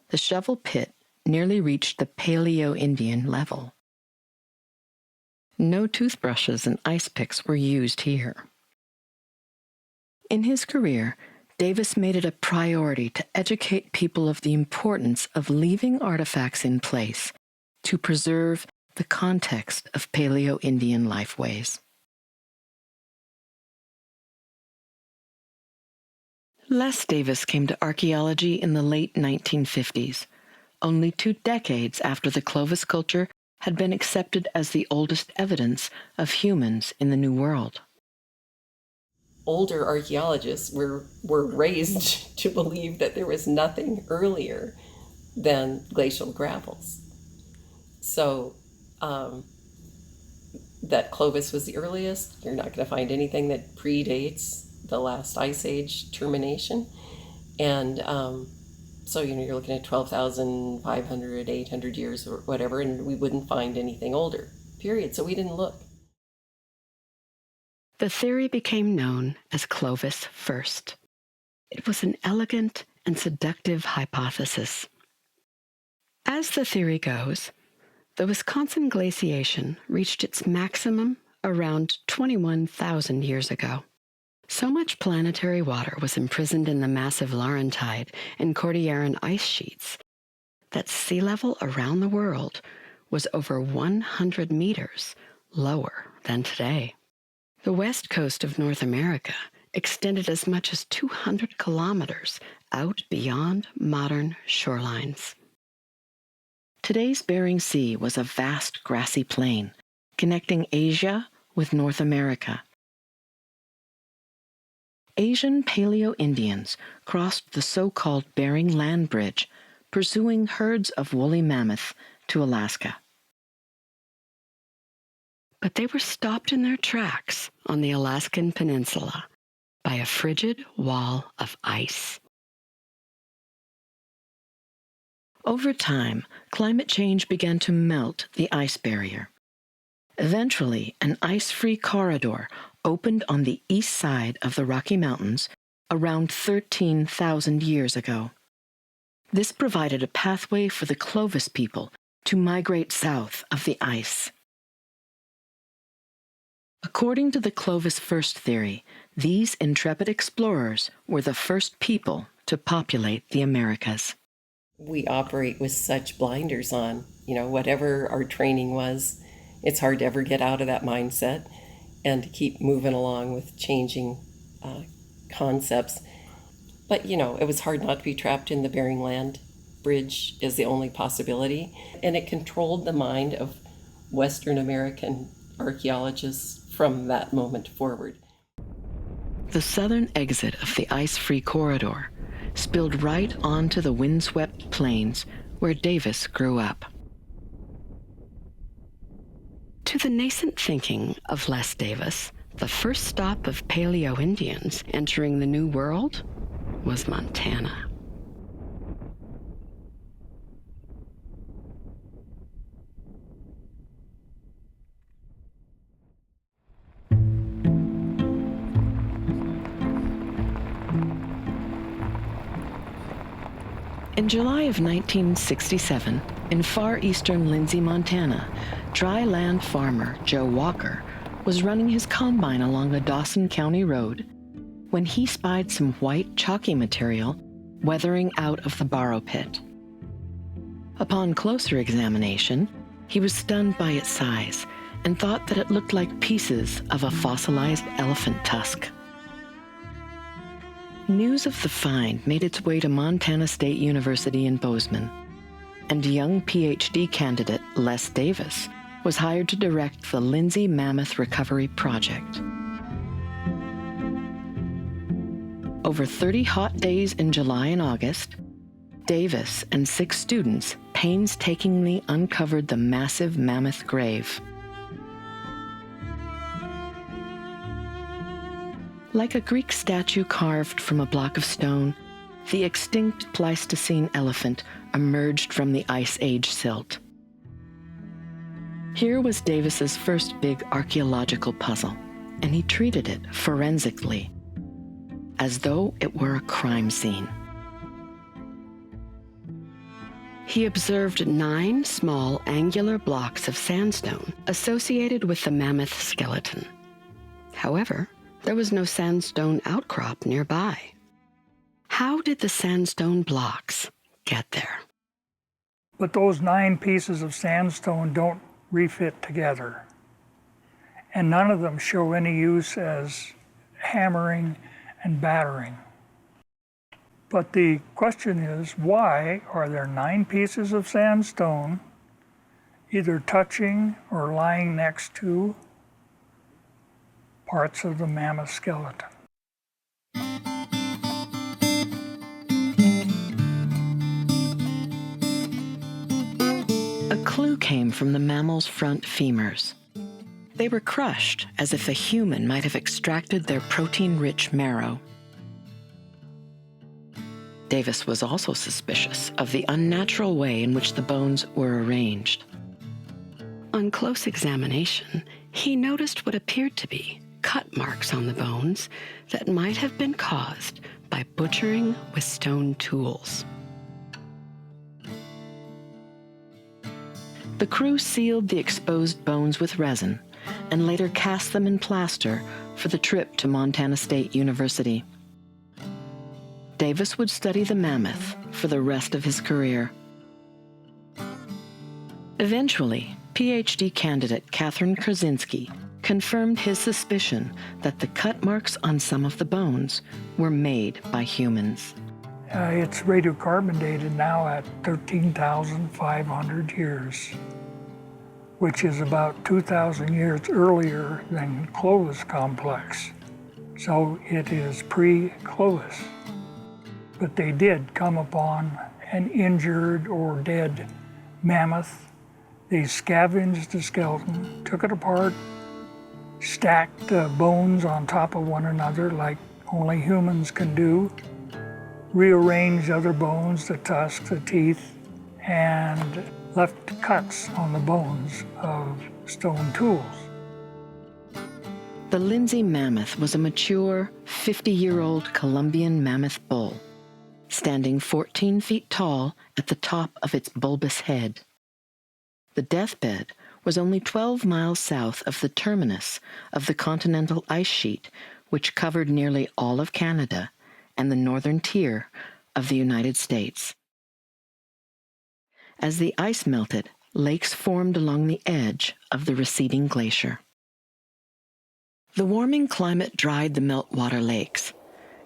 The shovel pit nearly reached the Paleo Indian level. No toothbrushes and ice picks were used here. In his career, Davis made it a priority to educate people of the importance of leaving artifacts in place to preserve the context of Paleo-Indian lifeways. Les Davis came to archaeology in the late 1950s, only 2 decades after the Clovis culture had been accepted as the oldest evidence of humans in the New World. Older archaeologists were raised to believe that there was nothing earlier than glacial gravels. So that Clovis was the earliest. You're not going to find anything that predates the last ice age termination. And so, you're looking at 12,500, 800 years or whatever, and we wouldn't find anything older, period. So we didn't look. The theory became known as Clovis first. It was an elegant and seductive hypothesis. As the theory goes, the Wisconsin glaciation reached its maximum around 21,000 years ago. So much planetary water was imprisoned in the massive Laurentide and Cordilleran ice sheets that sea level around the world was over 100 meters lower than today. The west coast of North America extended as much as 200 kilometers out beyond modern shorelines. Today's Bering Sea was a vast grassy plain connecting Asia with North America. Asian Paleo Indians crossed the so-called Bering Land Bridge, pursuing herds of woolly mammoth to Alaska. But they were stopped in their tracks on the Alaskan peninsula by a frigid wall of ice. Over time, climate change began to melt the ice barrier. Eventually, an ice-free corridor opened on the east side of the Rocky Mountains around 13,000 years ago. This provided a pathway for the Clovis people to migrate south of the ice. According to the Clovis first theory, these intrepid explorers were the first people to populate the Americas. We operate with such blinders on, whatever our training was. It's hard to ever get out of that mindset and to keep moving along with changing concepts. But, it was hard not to be trapped in the Bering Land Bridge is the only possibility. And it controlled the mind of Western American archaeologists from that moment forward. The southern exit of the ice-free corridor spilled right onto the windswept plains where Davis grew up. To the nascent thinking of Les Davis, the first stop of Paleo Indians entering the New World was Montana. In July of 1967, in far eastern Lindsay, Montana, dry land farmer Joe Walker was running his combine along a Dawson County road when he spied some white chalky material weathering out of the borrow pit. Upon closer examination, he was stunned by its size and thought that it looked like pieces of a fossilized elephant tusk. News of the find made its way to Montana State University in Bozeman, and young PhD candidate Les Davis was hired to direct the Lindsay Mammoth Recovery Project. Over 30 hot days in July and August, Davis and 6 students painstakingly uncovered the massive mammoth grave. Like a Greek statue carved from a block of stone, the extinct Pleistocene elephant emerged from the Ice Age silt. Here was Davis's first big archaeological puzzle, and he treated it forensically, as though it were a crime scene. He observed 9 small angular blocks of sandstone associated with the mammoth skeleton. However, there was no sandstone outcrop nearby. How did the sandstone blocks get there? But those 9 pieces of sandstone don't refit together. And none of them show any use as hammering and battering. But the question is, why are there 9 pieces of sandstone either touching or lying next to parts of the mammoth skeleton? A clue came from the mammal's front femurs. They were crushed as if a human might have extracted their protein-rich marrow. Davis was also suspicious of the unnatural way in which the bones were arranged. On close examination, he noticed what appeared to be cut marks on the bones that might have been caused by butchering with stone tools. The crew sealed the exposed bones with resin and later cast them in plaster for the trip to Montana State University. Davis would study the mammoth for the rest of his career. Eventually, PhD candidate Catherine Krasinski confirmed his suspicion that the cut marks on some of the bones were made by humans. It's radiocarbon dated now at 13,500 years, which is about 2,000 years earlier than Clovis complex. So it is pre-Clovis. But they did come upon an injured or dead mammoth. They scavenged the skeleton, took it apart, stacked bones on top of one another like only humans can do, rearranged other bones, the tusks, the teeth, and left cuts on the bones of stone tools. The Lindsay Mammoth was a mature, 50-year-old Columbian mammoth bull, standing 14 feet tall at the top of its bulbous head. The deathbed was only 12 miles south of the terminus of the continental ice sheet, which covered nearly all of Canada and the northern tier of the United States. As the ice melted, lakes formed along the edge of the receding glacier. The warming climate dried the meltwater lakes,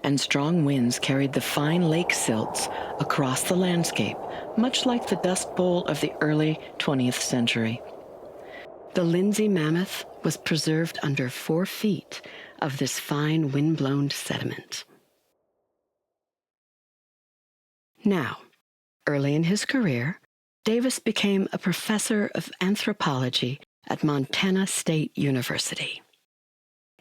and strong winds carried the fine lake silts across the landscape, much like the Dust Bowl of the early 20th century. The Lindsay Mammoth was preserved under 4 feet of this fine wind-blown sediment. Now, early in his career, Davis became a professor of anthropology at Montana State University.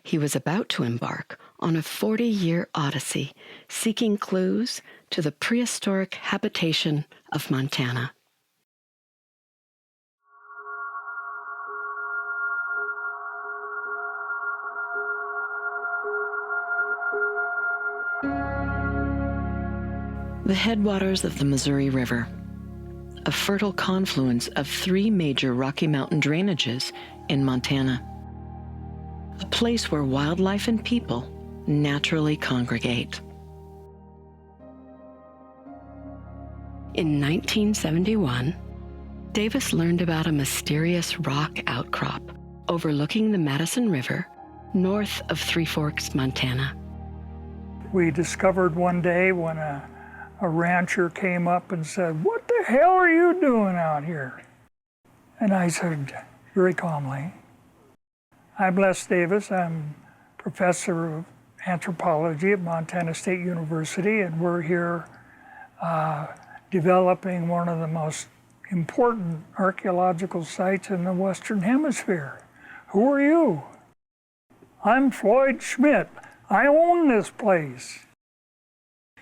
He was about to embark on a 40-year odyssey seeking clues to the prehistoric habitation of Montana. The headwaters of the Missouri River, a fertile confluence of 3 major Rocky Mountain drainages in Montana. A place where wildlife and people naturally congregate. In 1971, Davis learned about a mysterious rock outcrop overlooking the Madison River north of Three Forks, Montana. We discovered one day when a rancher came up and said, "What the hell are you doing out here?" And I said very calmly, "I'm Les Davis. I'm professor of anthropology at Montana State University, and we're here developing one of the most important archaeological sites in the Western Hemisphere. Who are you?" "I'm Floyd Schmitt. I own this place."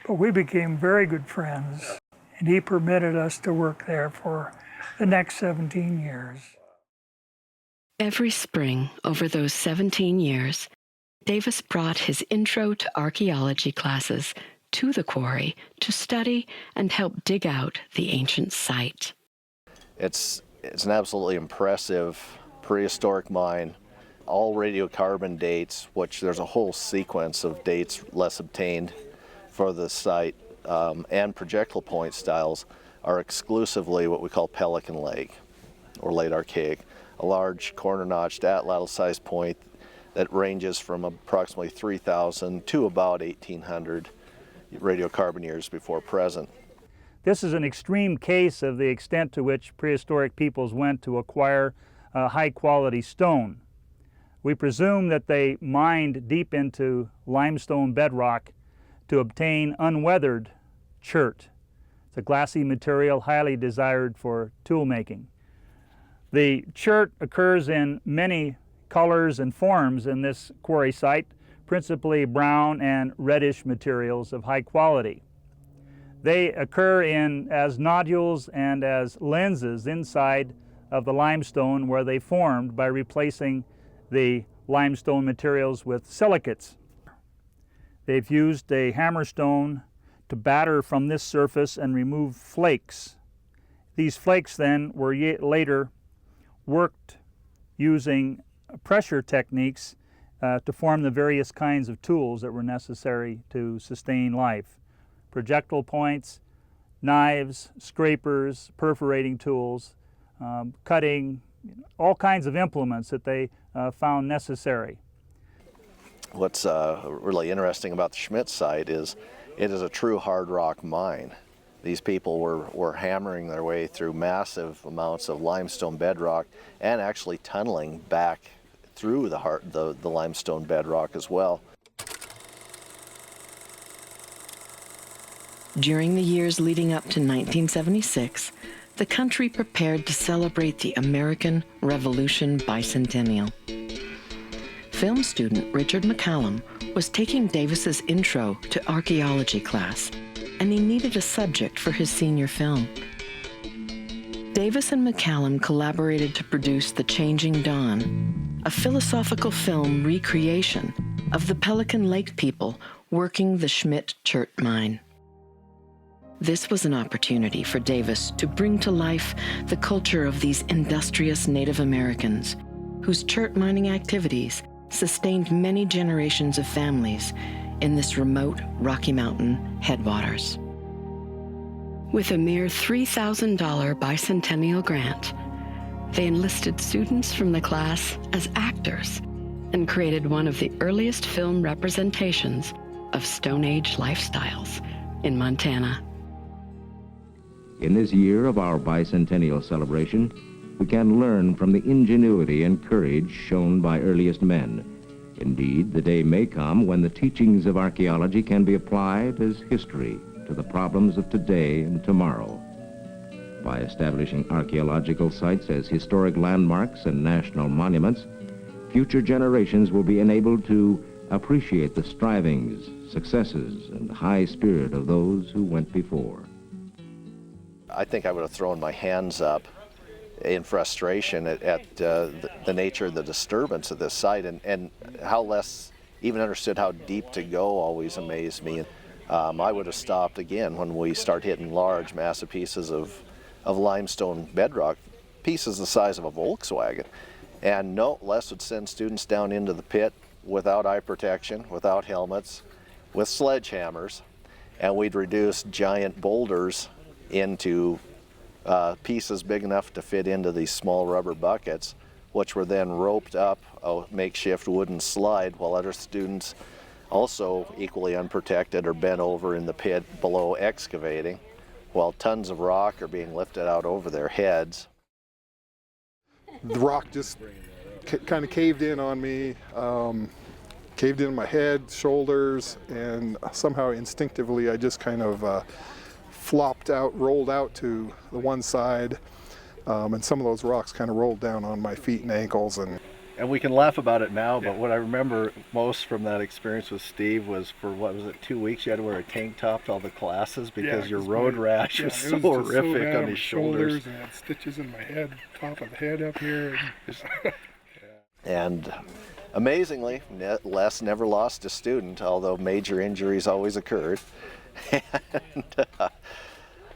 But we became very good friends, and he permitted us to work there for the next 17 years. Every spring over those 17 years, Davis brought his Intro to Archaeology classes to the quarry to study and help dig out the ancient site. It's an absolutely impressive prehistoric mine. All radiocarbon dates, which there's a whole sequence of dates less obtained for the site, and projectile point styles are exclusively what we call Pelican Lake, or late archaic, a large corner-notched atlatl-sized point that ranges from approximately 3,000 to about 1,800 radiocarbon years before present. This is an extreme case of the extent to which prehistoric peoples went to acquire high-quality stone. We presume that they mined deep into limestone bedrock to obtain unweathered chert. It's a glassy material highly desired for tool making. The chert occurs in many colors and forms in this quarry site, principally brown and reddish materials of high quality. They occur as nodules and as lenses inside of the limestone where they formed by replacing the limestone materials with silicates. They've used a hammerstone to batter from this surface and remove flakes. These flakes then were later worked using pressure techniques to form the various kinds of tools that were necessary to sustain life. Projectile points, knives, scrapers, perforating tools, cutting, all kinds of implements that they found necessary. What's really interesting about the Schmitt site is it is a true hard rock mine. These people were hammering their way through massive amounts of limestone bedrock and actually tunneling back through the limestone bedrock as well. During the years leading up to 1976, the country prepared to celebrate the American Revolution bicentennial. Film student Richard McCallum was taking Davis's intro to archaeology class, and he needed a subject for his senior film. Davis and McCallum collaborated to produce The Changing Dawn, a philosophical film recreation of the Pelican Lake people working the Schmitt chert mine. This was an opportunity for Davis to bring to life the culture of these industrious Native Americans, whose chert mining activities sustained many generations of families in this remote Rocky Mountain headwaters. With a mere $3,000 bicentennial grant, they enlisted students from the class as actors and created one of the earliest film representations of Stone Age lifestyles in Montana. In this year of our bicentennial celebration, we can learn from the ingenuity and courage shown by earliest men. Indeed, the day may come when the teachings of archaeology can be applied as history to the problems of today and tomorrow. By establishing archaeological sites as historic landmarks and national monuments, future generations will be enabled to appreciate the strivings, successes, and high spirit of those who went before. I think I would have thrown my hands up in frustration at the nature of the disturbance of this site, and how less even understood how deep to go always amazed me. I would have stopped again when we start hitting large, massive pieces of limestone bedrock, pieces the size of a Volkswagen. And no, Les would send students down into the pit without eye protection, without helmets, with sledgehammers, and we'd reduce giant boulders into pieces big enough to fit into these small rubber buckets, which were then roped up a makeshift wooden slide, while other students, also equally unprotected, are bent over in the pit below excavating, while tons of rock are being lifted out over their heads. The rock just kind of caved in on me, caved in my head, shoulders, and somehow instinctively I just kind of flopped out, rolled out to the one side, and some of those rocks kind of rolled down on my feet and ankles. And we can laugh about it now, but what I remember most from that experience with Steve was, for what was it, 2 weeks, you had to wear a tank top to all the classes because your road rash was so horrific on his shoulders. And I had stitches in my head, top of the head up here. And amazingly, Les never lost a student, although major injuries always occurred.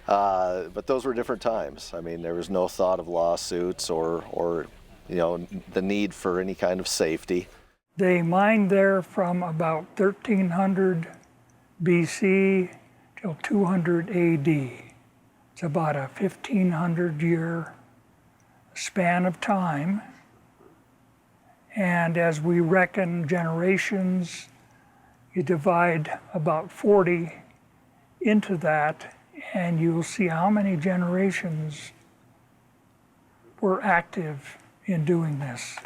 But those were different times. I mean, there was no thought of lawsuits or you know, the need for any kind of safety. They mined there from about 1300 BC till 200 AD. It's about a 1500-year span of time. And as we reckon generations, you divide about 40 into that, and you'll see how many generations were active in doing this.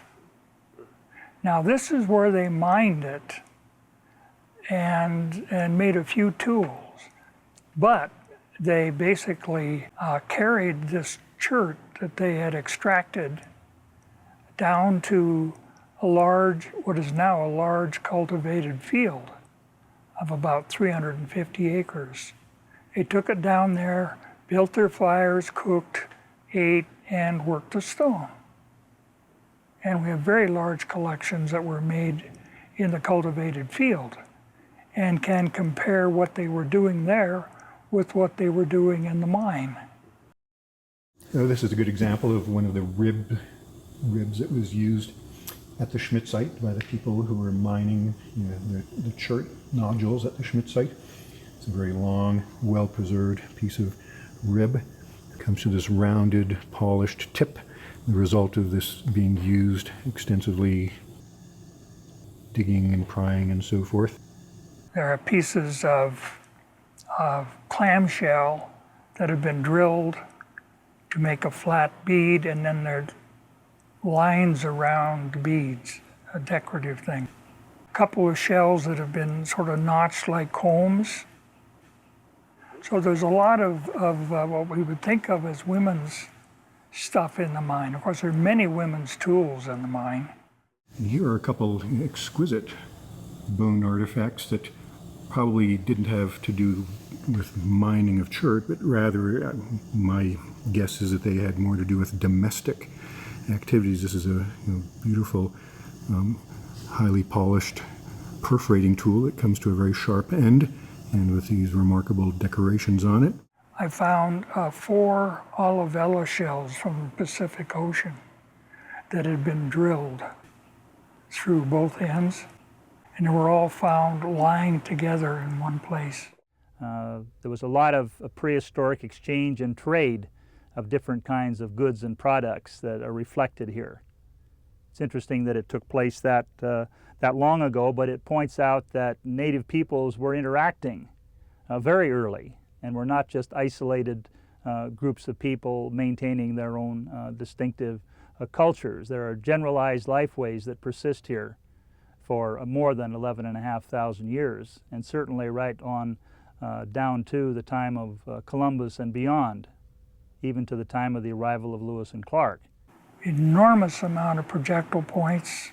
Now this is where they mined it and made a few tools, but they basically carried this chert that they had extracted down to a large, what is now a large cultivated field of about 350 acres. They took it down there, built their fires, cooked, ate, and worked the stone. And we have very large collections that were made in the cultivated field and can compare what they were doing there with what they were doing in the mine. So this is a good example of one of the ribs that was used at the Schmitt site by the people who were mining, the chert nodules at the Schmitt site. It's a very long, well-preserved piece of rib. It comes to this rounded, polished tip, the result of this being used extensively, digging and prying and so forth. There are pieces of clamshell that have been drilled to make a flat bead, and then there are lines around the beads, a decorative thing. A couple of shells that have been sort of notched like combs. So there's a lot of what we would think of as women's stuff in the mine. Of course, there are many women's tools in the mine. Here are a couple exquisite bone artifacts that probably didn't have to do with mining of chert, but rather my guess is that they had more to do with domestic activities. This is a beautiful, highly polished perforating tool that comes to a very sharp end and with these remarkable decorations on it. I found 4 olivella shells from the Pacific Ocean that had been drilled through both ends, and they were all found lying together in one place. There was a lot of prehistoric exchange and trade of different kinds of goods and products that are reflected here. It's interesting that it took place that long ago, but it points out that native peoples were interacting very early and were not just isolated groups of people maintaining their own distinctive cultures. There are generalized lifeways that persist here for more than 11,500 years, and certainly right on down to the time of Columbus and beyond, even to the time of the arrival of Lewis and Clark. Enormous amount of projectile points.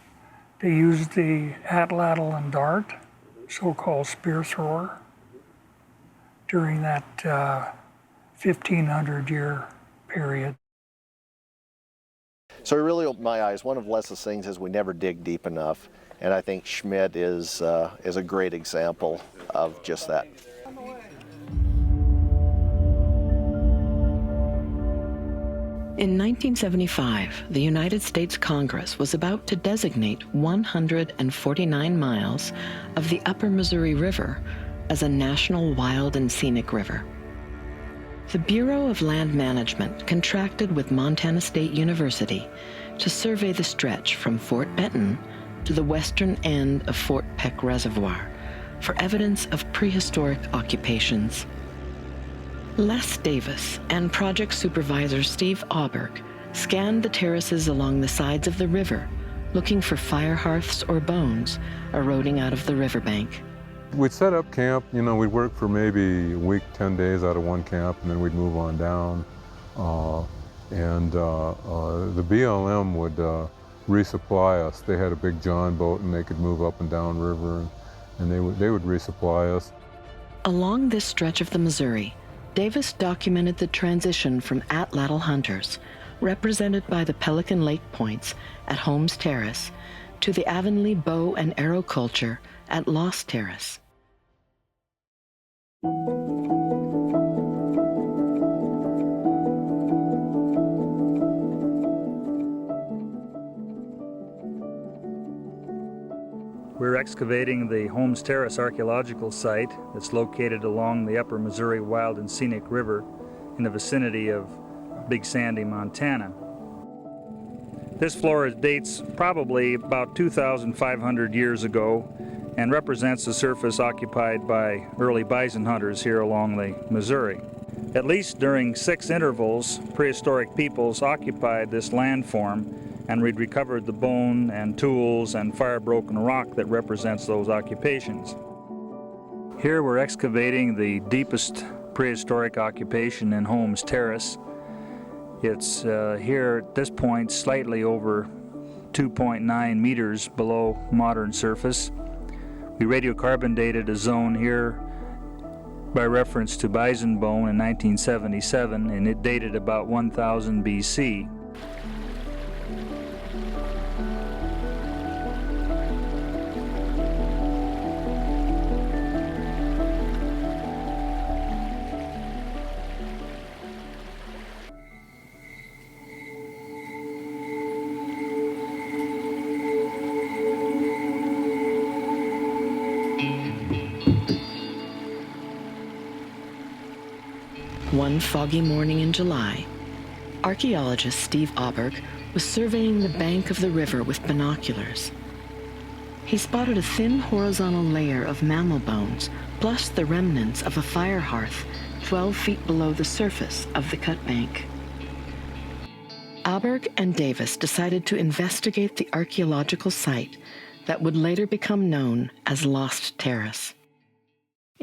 They used the atlatl and dart, so-called spear thrower, during that 1,500-year period. So it really opened my eyes. One of Les's things is we never dig deep enough, and I think Schmitt is a great example of just that. In 1975, the United States Congress was about to designate 149 miles of the Upper Missouri River as a national wild and scenic river. The Bureau of Land Management contracted with Montana State University to survey the stretch from Fort Benton to the western end of Fort Peck Reservoir for evidence of prehistoric occupations. Les Davis and project supervisor Steve Auberg scanned the terraces along the sides of the river, looking for fire hearths or bones eroding out of the riverbank. We'd set up camp, we'd work for maybe a week, 10 days out of one camp, and then we'd move on down. The BLM would resupply us. They had a big John boat and they could move up and down river, and they would resupply us. Along this stretch of the Missouri, Davis documented the transition from atlatl hunters, represented by the Pelican Lake points at Holmes Terrace, to the Avonlea bow and arrow culture at Lost Terrace. We're excavating the Holmes Terrace archaeological site that's located along the Upper Missouri Wild and Scenic River in the vicinity of Big Sandy, Montana. This floor dates probably about 2,500 years ago and represents the surface occupied by early bison hunters here along the Missouri. At least during 6 intervals, prehistoric peoples occupied this landform, and we'd recovered the bone and tools and fire-broken rock that represents those occupations. Here we're excavating the deepest prehistoric occupation in Holmes Terrace. It's here at this point slightly over 2.9 meters below modern surface. We radiocarbon dated a zone here by reference to bison bone in 1977, and it dated about 1000 BC. One foggy morning in July, archaeologist Steve Auberg was surveying the bank of the river with binoculars. He spotted a thin horizontal layer of mammal bones, plus the remnants of a fire hearth 12 feet below the surface of the cut bank. Auberg and Davis decided to investigate the archaeological site that would later become known as Lost Terrace.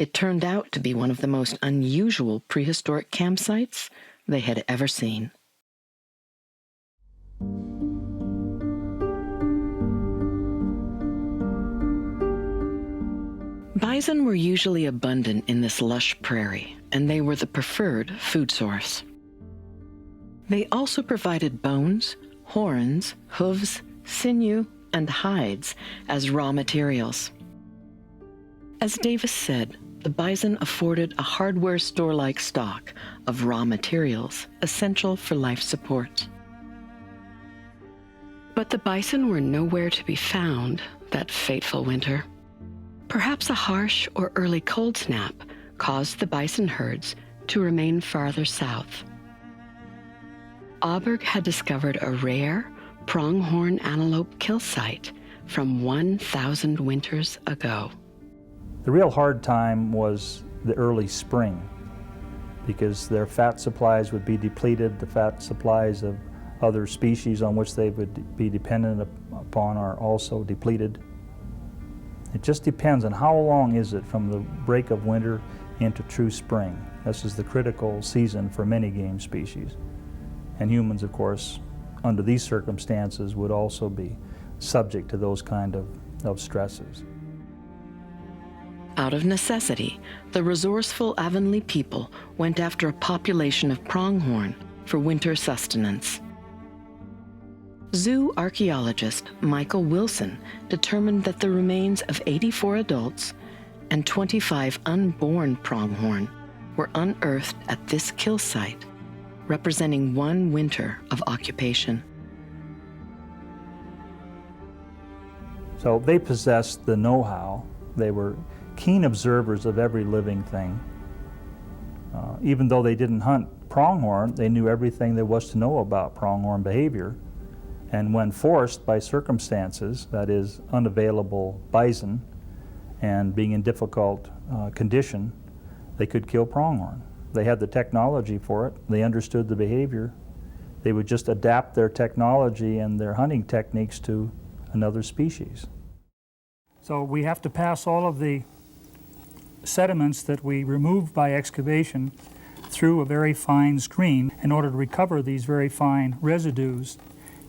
It turned out to be one of the most unusual prehistoric campsites they had ever seen. Bison were usually abundant in this lush prairie, and they were the preferred food source. They also provided bones, horns, hooves, sinew, and hides as raw materials. As Davis said, the bison afforded a hardware store-like stock of raw materials essential for life support. But the bison were nowhere to be found that fateful winter. Perhaps a harsh or early cold snap caused the bison herds to remain farther south. Auberg had discovered a rare pronghorn antelope kill site from 1,000 winters ago. The real hard time was the early spring, because their fat supplies would be depleted. The fat supplies of other species on which they would be dependent upon are also depleted. It just depends on how long is it from the break of winter into true spring. This is the critical season for many game species. And humans, of course, under these circumstances would also be subject to those kind of stresses. Out of necessity, the resourceful Avonlea people went after a population of pronghorn for winter sustenance. Zoo archaeologist Michael Wilson determined that the remains of 84 adults and 25 unborn pronghorn were unearthed at this kill site, representing one winter of occupation. So they possessed the know-how. They were keen observers of every living thing. Even though they didn't hunt pronghorn, they knew everything there was to know about pronghorn behavior. And when forced by circumstances, that is, unavailable bison and being in difficult condition, they could kill pronghorn. They had the technology for it. They understood the behavior. They would just adapt their technology and their hunting techniques to another species. So we have to pass all of the sediments that we remove by excavation through a very fine screen in order to recover these very fine residues.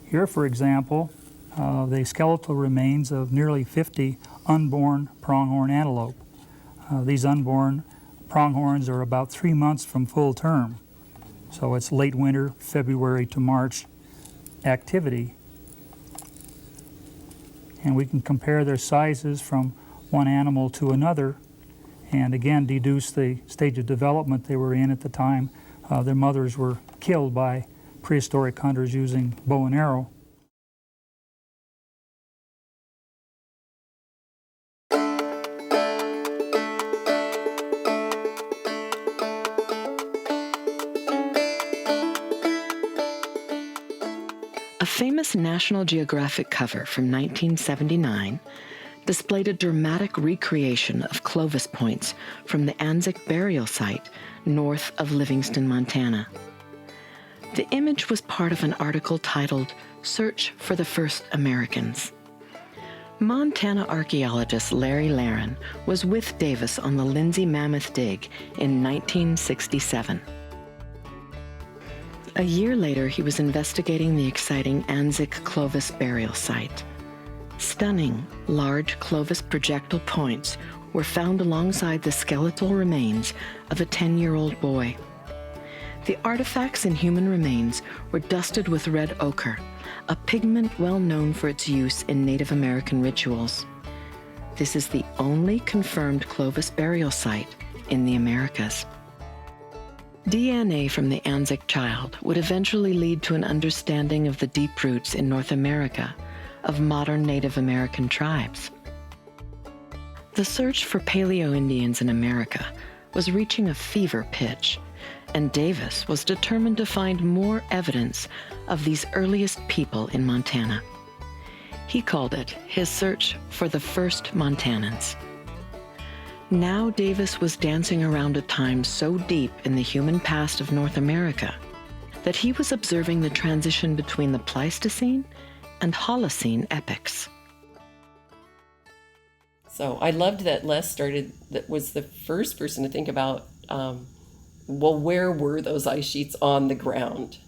Here, for example, the skeletal remains of nearly 50 unborn pronghorn antelope. These unborn pronghorns are about 3 months from full term. So it's late winter, February to March activity. And we can compare their sizes from one animal to another, and again deduce the stage of development they were in at the time. Their mothers were killed by prehistoric hunters using bow and arrow. A famous National Geographic cover from 1979 displayed a dramatic recreation of Clovis points from the Anzac burial site north of Livingston, Montana. The image was part of an article titled Search for the First Americans. Montana archaeologist Larry Larin was with Davis on the Lindsay Mammoth dig in 1967. A year later, he was investigating the exciting Anzac Clovis burial site. Stunning, large Clovis projectile points were found alongside the skeletal remains of a 10-year-old boy. The artifacts and human remains were dusted with red ochre, a pigment well known for its use in Native American rituals. This is the only confirmed Clovis burial site in the Americas. DNA from the Anzac child would eventually lead to an understanding of the deep roots in North America of modern Native American tribes. The search for Paleo Indians in America was reaching a fever pitch, and Davis was determined to find more evidence of these earliest people in Montana. He called it his search for the first Montanans. Now Davis was dancing around a time so deep in the human past of North America that he was observing the transition between the Pleistocene and Holocene epochs. So I loved that Les was the first person to think about, well, where were those ice sheets on the ground?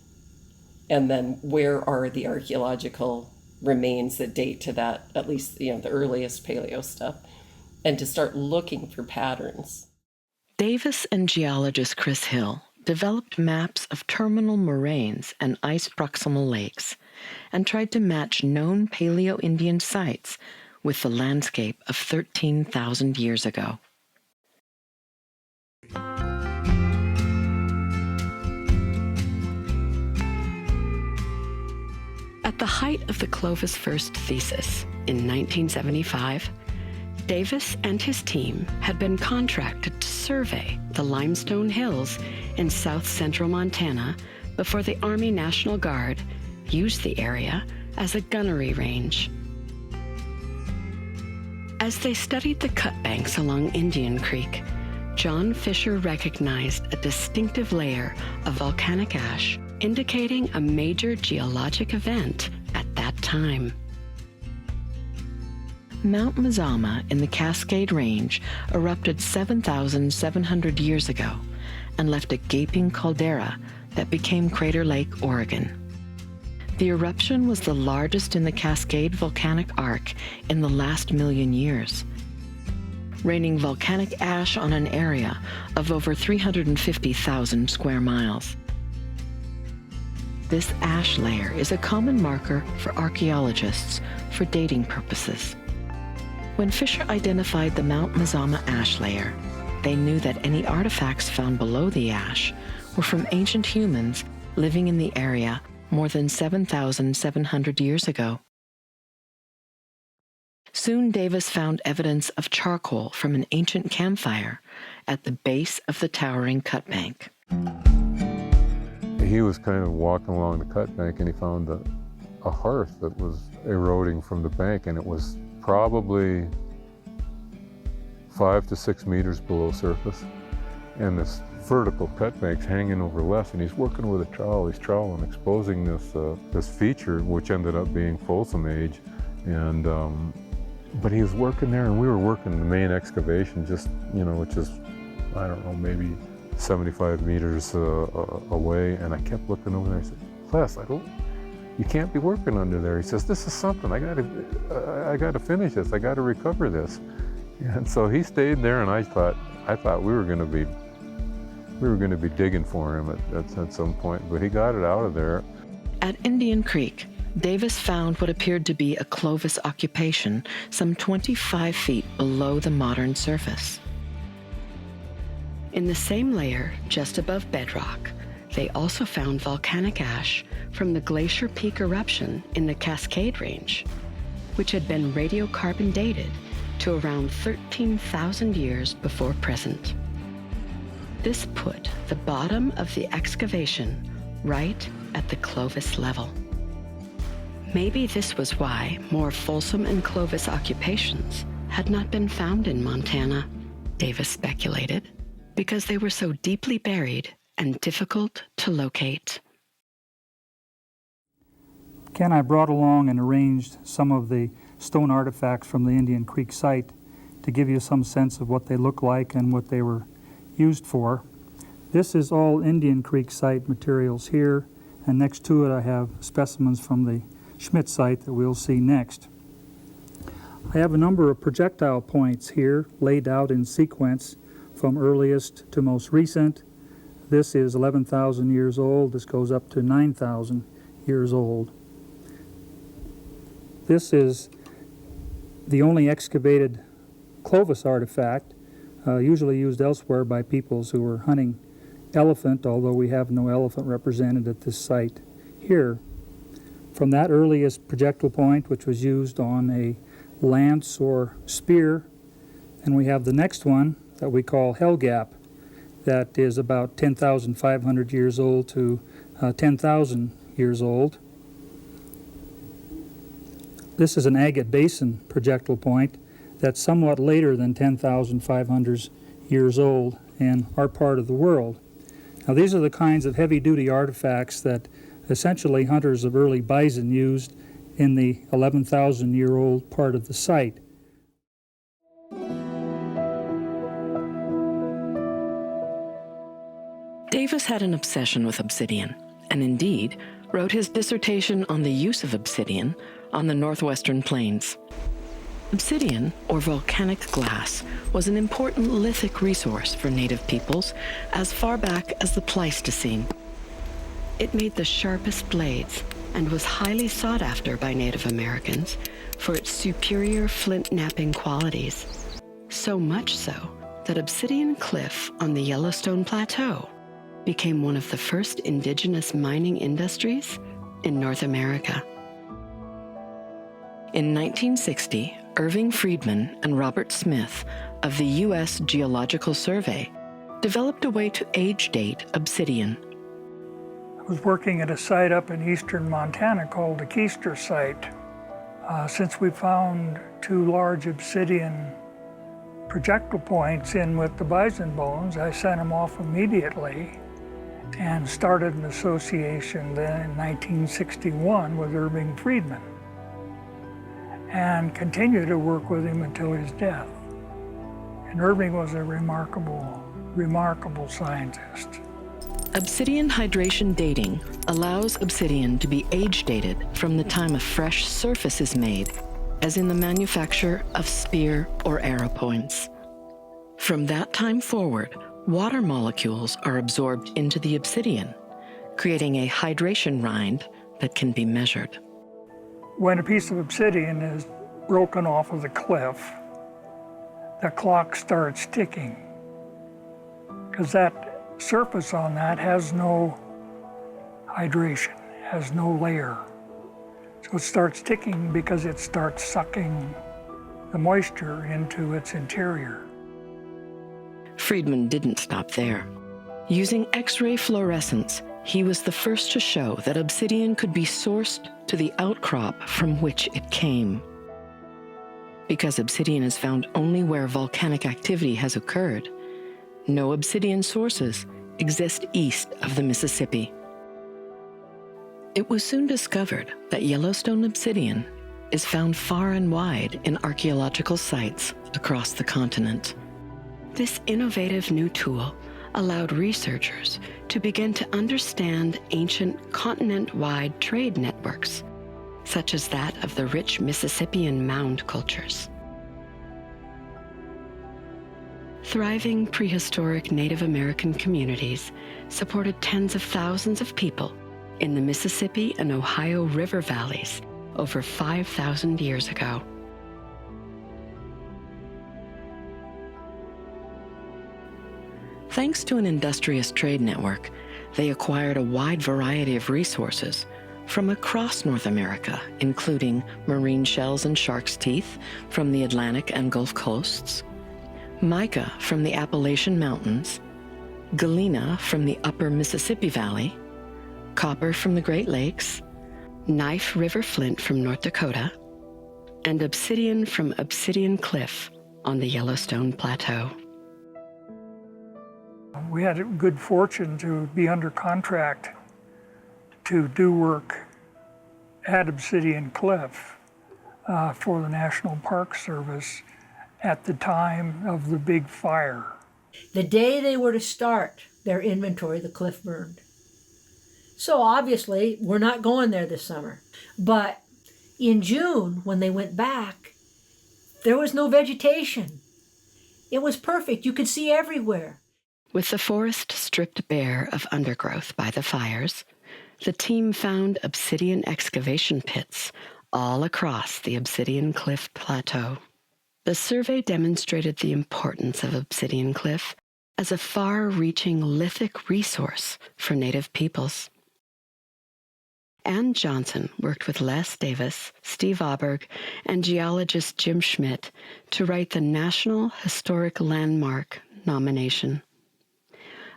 And then where are the archaeological remains that date to that, at least, the earliest paleo stuff, and to start looking for patterns. Davis and geologist Chris Hill developed maps of terminal moraines and ice proximal lakes and tried to match known Paleo Indian sites with the landscape of 13,000 years ago. At the height of the Clovis first thesis in 1975, Davis and his team had been contracted to survey the limestone hills in south-central Montana before the Army National Guard used the area as a gunnery range. As they studied the cut banks along Indian Creek, John Fisher recognized a distinctive layer of volcanic ash indicating a major geologic event at that time. Mount Mazama in the Cascade Range erupted 7,700 years ago and left a gaping caldera that became Crater Lake, Oregon. The eruption was the largest in the Cascade volcanic arc in the last million years, raining volcanic ash on an area of over 350,000 square miles. This ash layer is a common marker for archaeologists for dating purposes. When Fisher identified the Mount Mazama ash layer, they knew that any artifacts found below the ash were from ancient humans living in the area more than 7,700 years ago. Soon Davis found evidence of charcoal from an ancient campfire at the base of the towering cut bank. He was kind of walking along the cut bank and he found a hearth that was eroding from the bank, and it was probably 5 to 6 meters below surface. And this vertical cut bank's hanging over Les, and he's working with a trowel. He's troweling, exposing this feature, which ended up being Folsom age. And but he was working there, and we were working the main excavation, just which is, I don't know, maybe 75 meters away. And I kept looking over there. I said, Les, you can't be working under there. He says, this is something. I got to finish this. I got to recover this. And so he stayed there, and I thought we were going to be digging for him at some point, but he got it out of there. At Indian Creek, Davis found what appeared to be a Clovis occupation some 25 feet below the modern surface. In the same layer, just above bedrock, they also found volcanic ash from the Glacier Peak eruption in the Cascade Range, which had been radiocarbon dated to around 13,000 years before present. This put the bottom of the excavation right at the Clovis level. Maybe this was why more Folsom and Clovis occupations had not been found in Montana, Davis speculated, because they were so deeply buried and difficult to locate. Ken, I brought along and arranged some of the stone artifacts from the Indian Creek site to give you some sense of what they look like and what they were used for. This is all Indian Creek site materials here, and next to it I have specimens from the Schmitt site that we'll see next. I have a number of projectile points here laid out in sequence from earliest to most recent. This is 11,000 years old. This goes up to 9,000 years old. This is the only excavated Clovis artifact, usually used elsewhere by peoples who were hunting elephant, although we have no elephant represented at this site here. From that earliest projectile point, which was used on a lance or spear, and we have the next one that we call Hell Gap, that is about 10,500 years old to 10,000 years old. This is an agate basin projectile point that's somewhat later than 10,500 years old and our part of the world. Now these are the kinds of heavy-duty artifacts that essentially hunters of early bison used in the 11,000-year-old part of the site. Davis had an obsession with obsidian, and indeed wrote his dissertation on the use of obsidian on the northwestern plains. Obsidian, or volcanic glass, was an important lithic resource for native peoples as far back as the Pleistocene. It made the sharpest blades and was highly sought after by Native Americans for its superior flint-knapping qualities. So much so that Obsidian Cliff on the Yellowstone Plateau became one of the first indigenous mining industries in North America. In 1960, Irving Friedman and Robert Smith of the U.S. Geological Survey developed a way to age date obsidian. I was working at a site up in eastern Montana called the Keister site. Since we found 2 large obsidian projectile points in with the bison bones, I sent them off immediately and started an association then in 1961 with Irving Friedman, and continued to work with him until his death. And Irving was a remarkable scientist. Obsidian hydration dating allows obsidian to be age dated from the time a fresh surface is made, as in the manufacture of spear or arrow points. From that time forward, water molecules are absorbed into the obsidian, creating a hydration rind that can be measured. When a piece of obsidian is broken off of the cliff, the clock starts ticking, because that surface on that has no hydration, has no layer. So it starts ticking because it starts sucking the moisture into its interior. Friedman didn't stop there. Using X-ray fluorescence, he was the first to show that obsidian could be sourced to the outcrop from which it came. Because obsidian is found only where volcanic activity has occurred, no obsidian sources exist east of the Mississippi. It was soon discovered that Yellowstone obsidian is found far and wide in archaeological sites across the continent. This innovative new tool allowed researchers to begin to understand ancient continent-wide trade networks, such as that of the rich Mississippian mound cultures. Thriving prehistoric Native American communities supported tens of thousands of people in the Mississippi and Ohio River valleys over 5,000 years ago. Thanks to an industrious trade network, they acquired a wide variety of resources from across North America, including marine shells and shark's teeth from the Atlantic and Gulf coasts, mica from the Appalachian Mountains, galena from the upper Mississippi Valley, copper from the Great Lakes, Knife River flint from North Dakota, and obsidian from Obsidian Cliff on the Yellowstone Plateau. We had good fortune to be under contract to do work at Obsidian Cliff for the National Park Service at the time of the big fire. The day they were to start their inventory, the cliff burned. So obviously, we're not going there this summer. But in June, when they went back, there was no vegetation. It was perfect. You could see everywhere. With the forest stripped bare of undergrowth by the fires, the team found obsidian excavation pits all across the Obsidian Cliff Plateau. The survey demonstrated the importance of Obsidian Cliff as a far-reaching lithic resource for Native peoples. Ann Johnson worked with Les Davis, Steve Auberg, and geologist Jim Schmitt to write the National Historic Landmark nomination.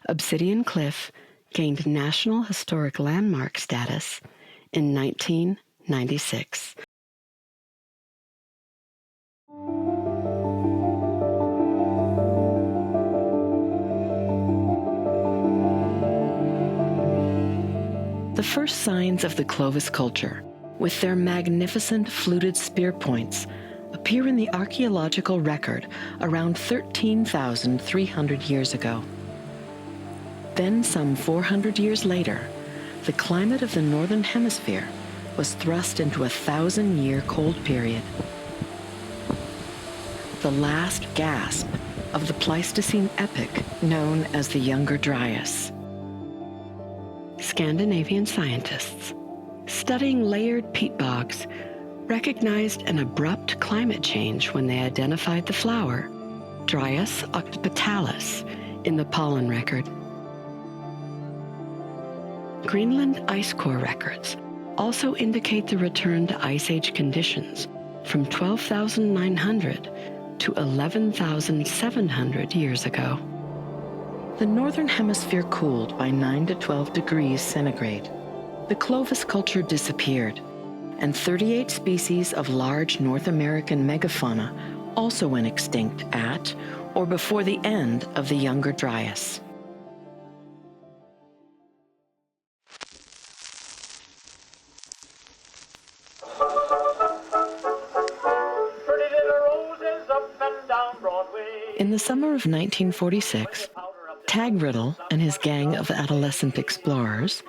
Obsidian Cliff gained National Historic Landmark status in 1996. The first signs of the Clovis culture, with their magnificent fluted spear points, appear in the archaeological record around 13,300 years ago. Then, some 400 years later, the climate of the northern hemisphere was thrust into a 1,000-year cold period. The last gasp of the Pleistocene epoch known as the Younger Dryas. Scandinavian scientists, studying layered peat bogs, recognized an abrupt climate change when they identified the flower, Dryas occidentalis, in the pollen record. Greenland ice core records also indicate the return to Ice Age conditions from 12,900 to 11,700 years ago. The northern hemisphere cooled by 9 to 12 degrees centigrade. The Clovis culture disappeared, and 38 species of large North American megafauna also went extinct at or before the end of the Younger Dryas. In the summer of 1946, Tag Riddle and his gang of adolescent explorers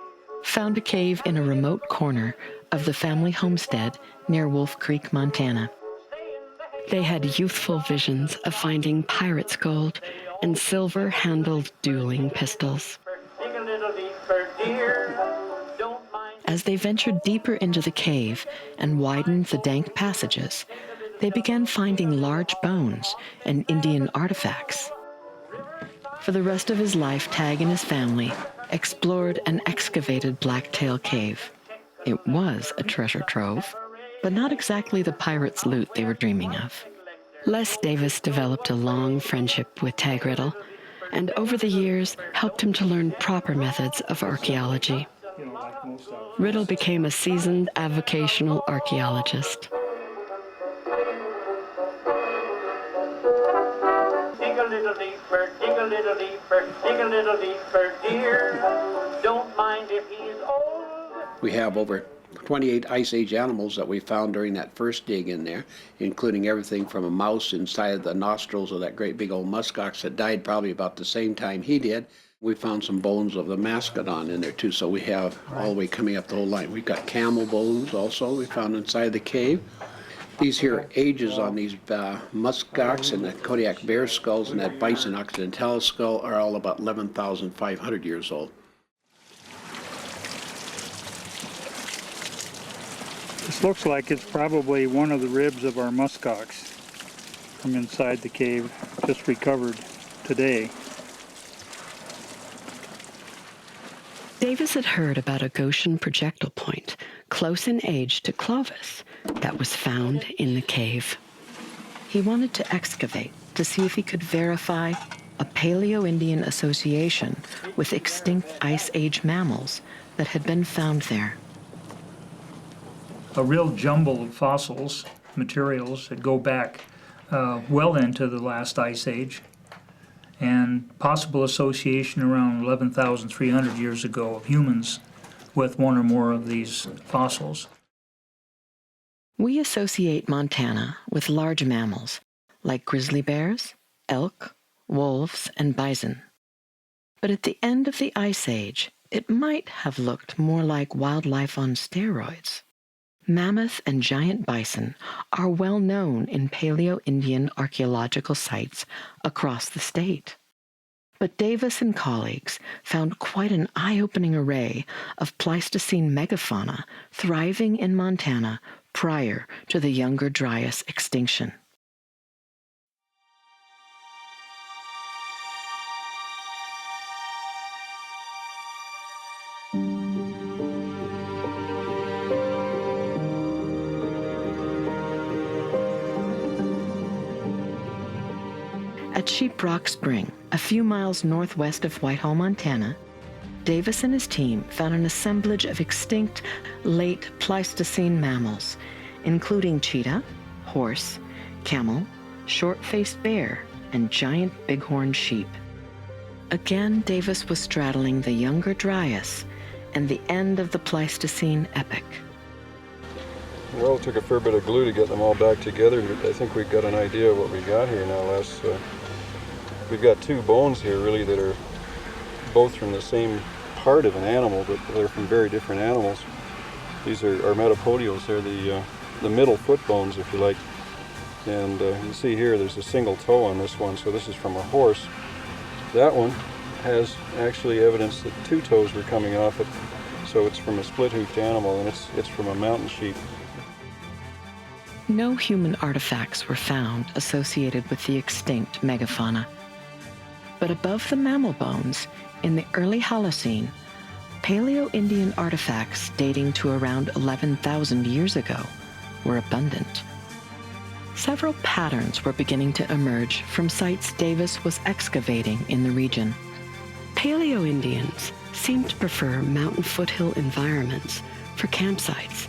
found a cave in a remote corner of the family homestead near Wolf Creek, Montana. They had youthful visions of finding pirate's gold and silver-handled dueling pistols. As they ventured deeper into the cave and widened the dank passages, they began finding large bones and Indian artifacts. For the rest of his life, Tag and his family explored and excavated Blacktail Cave. It was a treasure trove, but not exactly the pirates' loot they were dreaming of. Les Davis developed a long friendship with Tag Riddle, and over the years helped him to learn proper methods of archaeology. Riddle became a seasoned avocational archaeologist. Dig a little deeper, dig a little deeper, dig a little deeper, dear. Don't mind if he's old. We have over 28 Ice Age animals that we found during that first dig in there, including everything from a mouse inside of the nostrils of that great big old muskox that died probably about the same time he did. We found some bones of the mastodon in there too, so we have all the way coming up the whole line. We've got camel bones also we found inside the cave. These here ages on these muskox and the Kodiak bear skulls and that bison occidentalis skull are all about 11,500 years old. This looks like it's probably one of the ribs of our muskox from inside the cave, just recovered today. Davis had heard about a Goshen projectile point close in age to Clovis that was found in the cave. He wanted to excavate to see if he could verify a Paleo Indian association with extinct Ice Age mammals that had been found there. A real jumble of fossils, materials that go back well into the last Ice Age, and possible association around 11,300 years ago of humans with one or more of these fossils. We associate Montana with large mammals like grizzly bears, elk, wolves, and bison. But at the end of the Ice Age, it might have looked more like wildlife on steroids. Mammoth and giant bison are well known in Paleo Indian archaeological sites across the state. But Davis and colleagues found quite an eye-opening array of Pleistocene megafauna thriving in Montana prior to the Younger Dryas extinction. At Sheep Rock Spring, a few miles northwest of Whitehall, Montana, Davis and his team found an assemblage of extinct late Pleistocene mammals, including cheetah, horse, camel, short-faced bear, and giant bighorn sheep. Again, Davis was straddling the Younger Dryas and the end of the Pleistocene epoch. Well, it took a fair bit of glue to get them all back together. I think we've got an idea of what we got here now, Les. We've got two bones here, really, that are both from the same part of an animal, but they're from very different animals. These are metapodials. They're the middle foot bones, if you like. And you see here there's a single toe on this one, so this is from a horse. That one has actually evidence that two toes were coming off it, so it's from a split-hoofed animal, and it's from a mountain sheep. No human artifacts were found associated with the extinct megafauna. But above the mammal bones, in the early Holocene, Paleo Indian artifacts dating to around 11,000 years ago were abundant. Several patterns were beginning to emerge from sites Davis was excavating in the region. Paleo Indians seemed to prefer mountain foothill environments for campsites,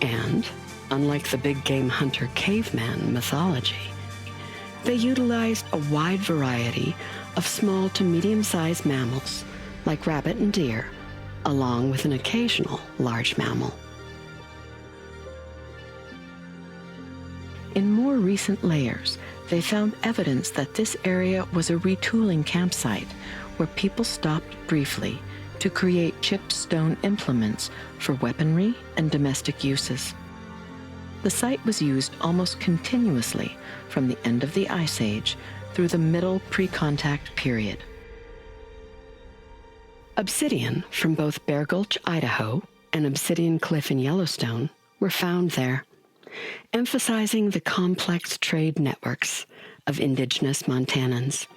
and, unlike the big game hunter caveman mythology, they utilized a wide variety of small to medium-sized mammals like rabbit and deer, along with an occasional large mammal. In more recent layers, they found evidence that this area was a retooling campsite where people stopped briefly to create chipped stone implements for weaponry and domestic uses. The site was used almost continuously from the end of the Ice Age through the middle pre-contact period. Obsidian from both Bear Gulch, Idaho, and Obsidian Cliff in Yellowstone were found there, emphasizing the complex trade networks of indigenous Montanans.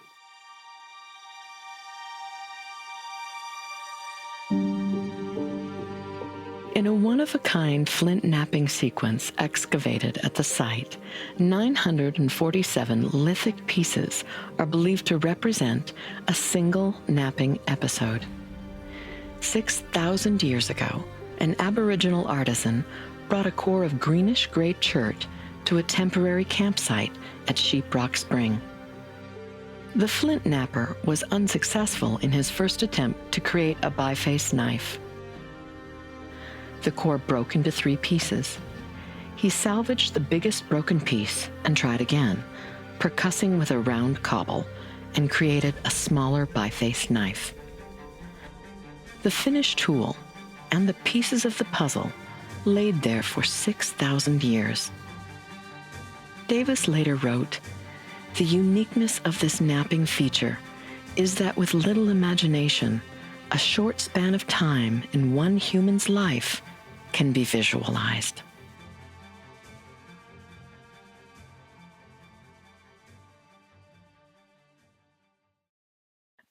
In a one-of-a-kind flint knapping sequence excavated at the site, 947 lithic pieces are believed to represent a single knapping episode. 6,000 years ago, an Aboriginal artisan brought a core of greenish-gray chert to a temporary campsite at Sheep Rock Spring. The flint knapper was unsuccessful in his first attempt to create a biface knife. The core broke into 3 pieces. He salvaged the biggest broken piece and tried again, percussing with a round cobble, and created a smaller biface knife. The finished tool and the pieces of the puzzle laid there for 6,000 years. Davis later wrote, "The uniqueness of this knapping feature is that with little imagination, a short span of time in one human's life can be visualized."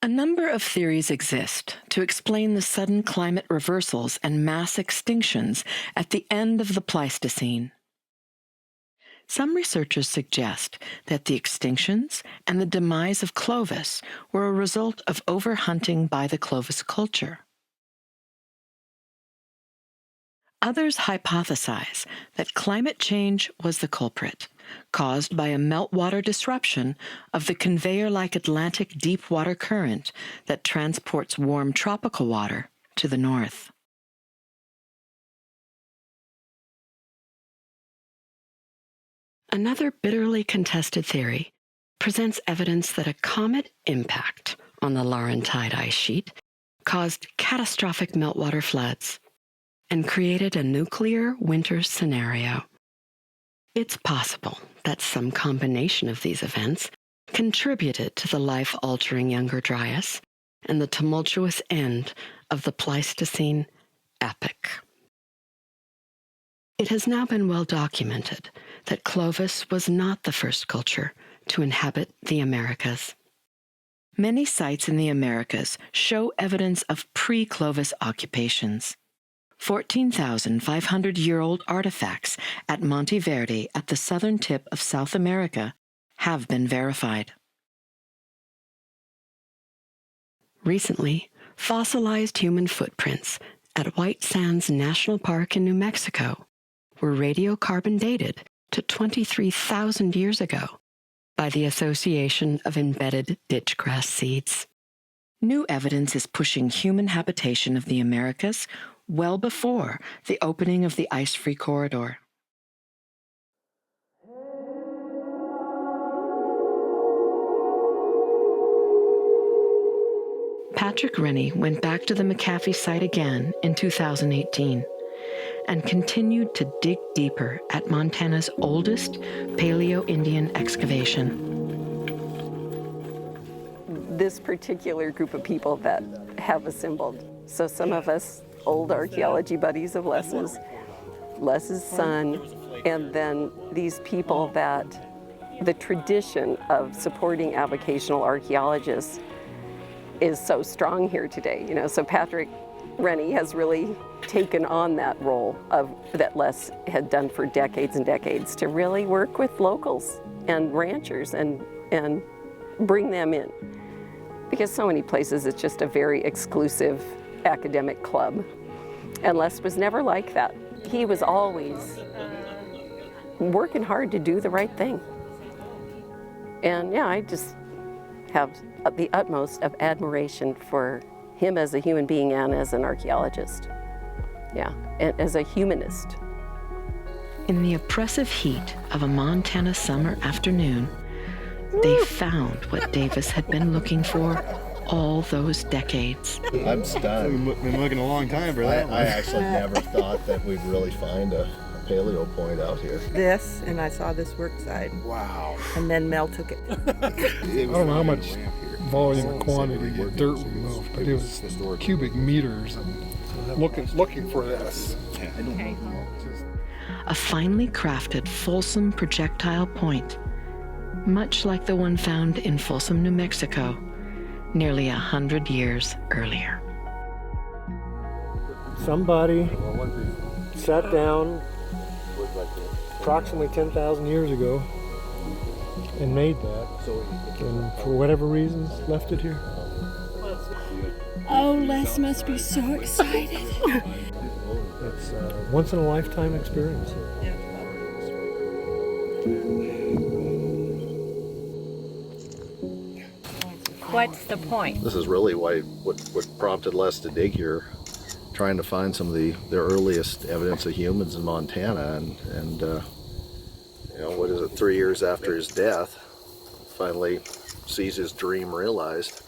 A number of theories exist to explain the sudden climate reversals and mass extinctions at the end of the Pleistocene. Some researchers suggest that the extinctions and the demise of Clovis were a result of overhunting by the Clovis culture. Others hypothesize that climate change was the culprit, caused by a meltwater disruption of the conveyor-like Atlantic deep water current that transports warm tropical water to the north. Another bitterly contested theory presents evidence that a comet impact on the Laurentide ice sheet caused catastrophic meltwater floods and created a nuclear winter scenario. It's possible that some combination of these events contributed to the life-altering younger Dryas and the tumultuous end of the Pleistocene epoch. It has now been well documented that Clovis was not the first culture to inhabit the Americas. Many sites in the Americas show evidence of pre-Clovis occupations. 14,500-year-old artifacts at Monte Verde at the southern tip of South America have been verified. Recently, fossilized human footprints at White Sands National Park in New Mexico were radiocarbon dated to 23,000 years ago by the Association of Embedded Ditchgrass Seeds. New evidence is pushing human habitation of the Americas well before the opening of the ice-free corridor. Patrick Rennie went back to the MacHaffie site again in 2018 and continued to dig deeper at Montana's oldest Paleo Indian excavation. This particular group of people that have assembled, so some of us old archaeology buddies of Les's son, and then these people that the tradition of supporting avocational archaeologists is so strong here today. You know, so Patrick Rennie has really taken on that role of that Les had done for decades and decades, to really work with locals and ranchers and bring them in. Because so many places it's just a very exclusive academic club. And Les was never like that. He was always working hard to do the right thing. And yeah, I just have the utmost of admiration for him as a human being and as an archaeologist. Yeah, and as a humanist. In the oppressive heat of a Montana summer afternoon, they found what Davis had been looking for all those decades. I'm stunned. We've been looking a long time for that. I actually never thought that we'd really find a paleo point out here. This, and I saw this work side. Wow. And then Mel took it. I don't know how much volume or quantity of dirt we moved, but it was cubic meters and looking for this. A finely crafted Folsom projectile point, much like the one found in Folsom, New Mexico, nearly 100 years earlier. Somebody sat down approximately 10,000 years ago and made that, and for whatever reasons left it here. Oh, Les must be so excited. It's a once-in-a-lifetime experience. What's the point? This is really what prompted Les to dig here, trying to find some of the earliest evidence of humans in Montana, and you know, what is it, 3 years after his death, finally sees his dream realized.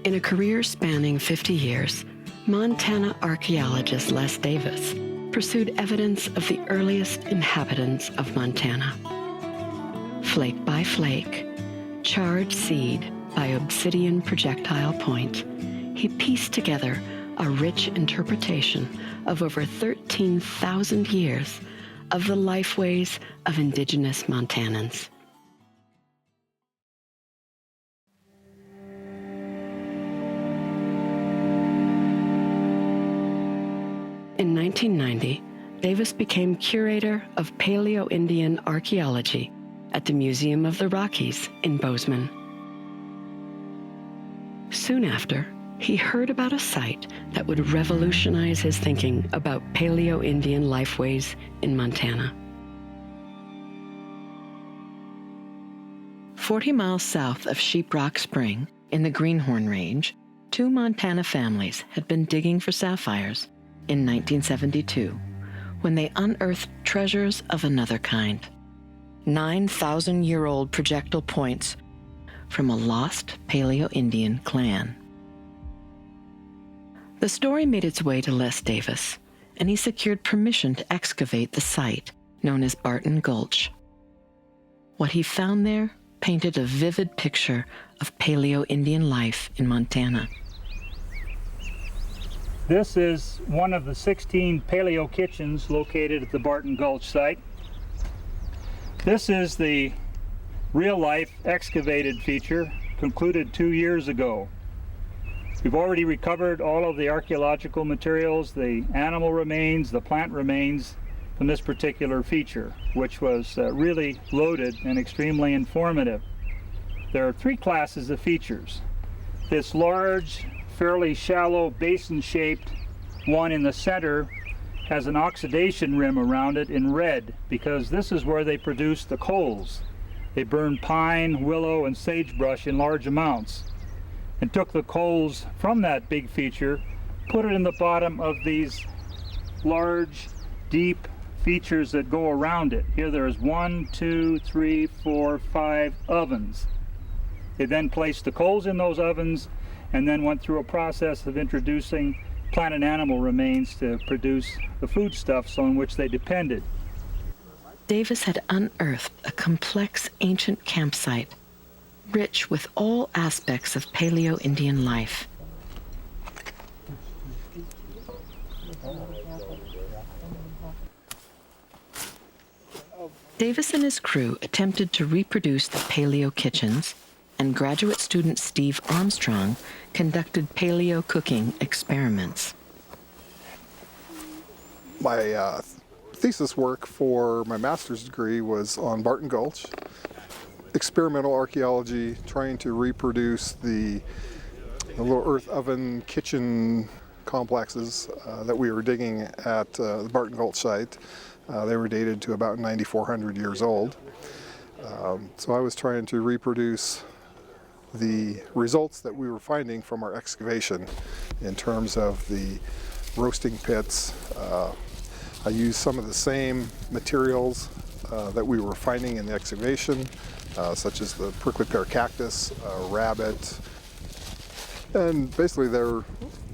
In a career spanning 50 years, Montana archaeologist Les Davis pursued evidence of the earliest inhabitants of Montana. Flake by flake, charred seed by Obsidian projectile point, he pieced together a rich interpretation of over 13,000 years of the lifeways of indigenous Montanans. In 1990, Davis became curator of Paleo Indian archaeology at the Museum of the Rockies in Bozeman. Soon after, he heard about a site that would revolutionize his thinking about Paleo Indian lifeways in Montana. 40 miles south of Sheep Rock Spring, in the Greenhorn Range, two Montana families had been digging for sapphires in 1972, when they unearthed treasures of another kind. 9,000-year-old projectile points from a lost Paleo Indian clan. The story made its way to Les Davis, and he secured permission to excavate the site known as Barton Gulch. What he found there painted a vivid picture of Paleo Indian life in Montana. This is one of the 16 paleo kitchens located at the Barton Gulch site. This is the real-life excavated feature concluded 2 years ago. We've already recovered all of the archaeological materials, the animal remains, the plant remains from this particular feature, which was really loaded and extremely informative. There are three classes of features. This large, fairly shallow basin-shaped one in the center has an oxidation rim around it in red, because this is where they produce the coals. They burned pine, willow, and sagebrush in large amounts and took the coals from that big feature put it in the bottom of these large, deep features that go around it. Here there's 1, 2, 3, 4, 5 ovens. They then placed the coals in those ovens and then went through a process of introducing plant and animal remains to produce the foodstuffs on which they depended. Davis had unearthed a complex ancient campsite, rich with all aspects of Paleo Indian life. Davis and his crew attempted to reproduce the paleo kitchens, and graduate student Steve Armstrong conducted paleo cooking experiments. My thesis work for my master's degree was on Barton Gulch, experimental archaeology, trying to reproduce the little earth oven kitchen complexes that we were digging at the Barton Gulch site. They were dated to about 9,400 years old. So I was trying to reproduce the results that we were finding from our excavation in terms of the roasting pits. I used some of the same materials that we were finding in the excavation, such as the prickly pear cactus, rabbit, and basically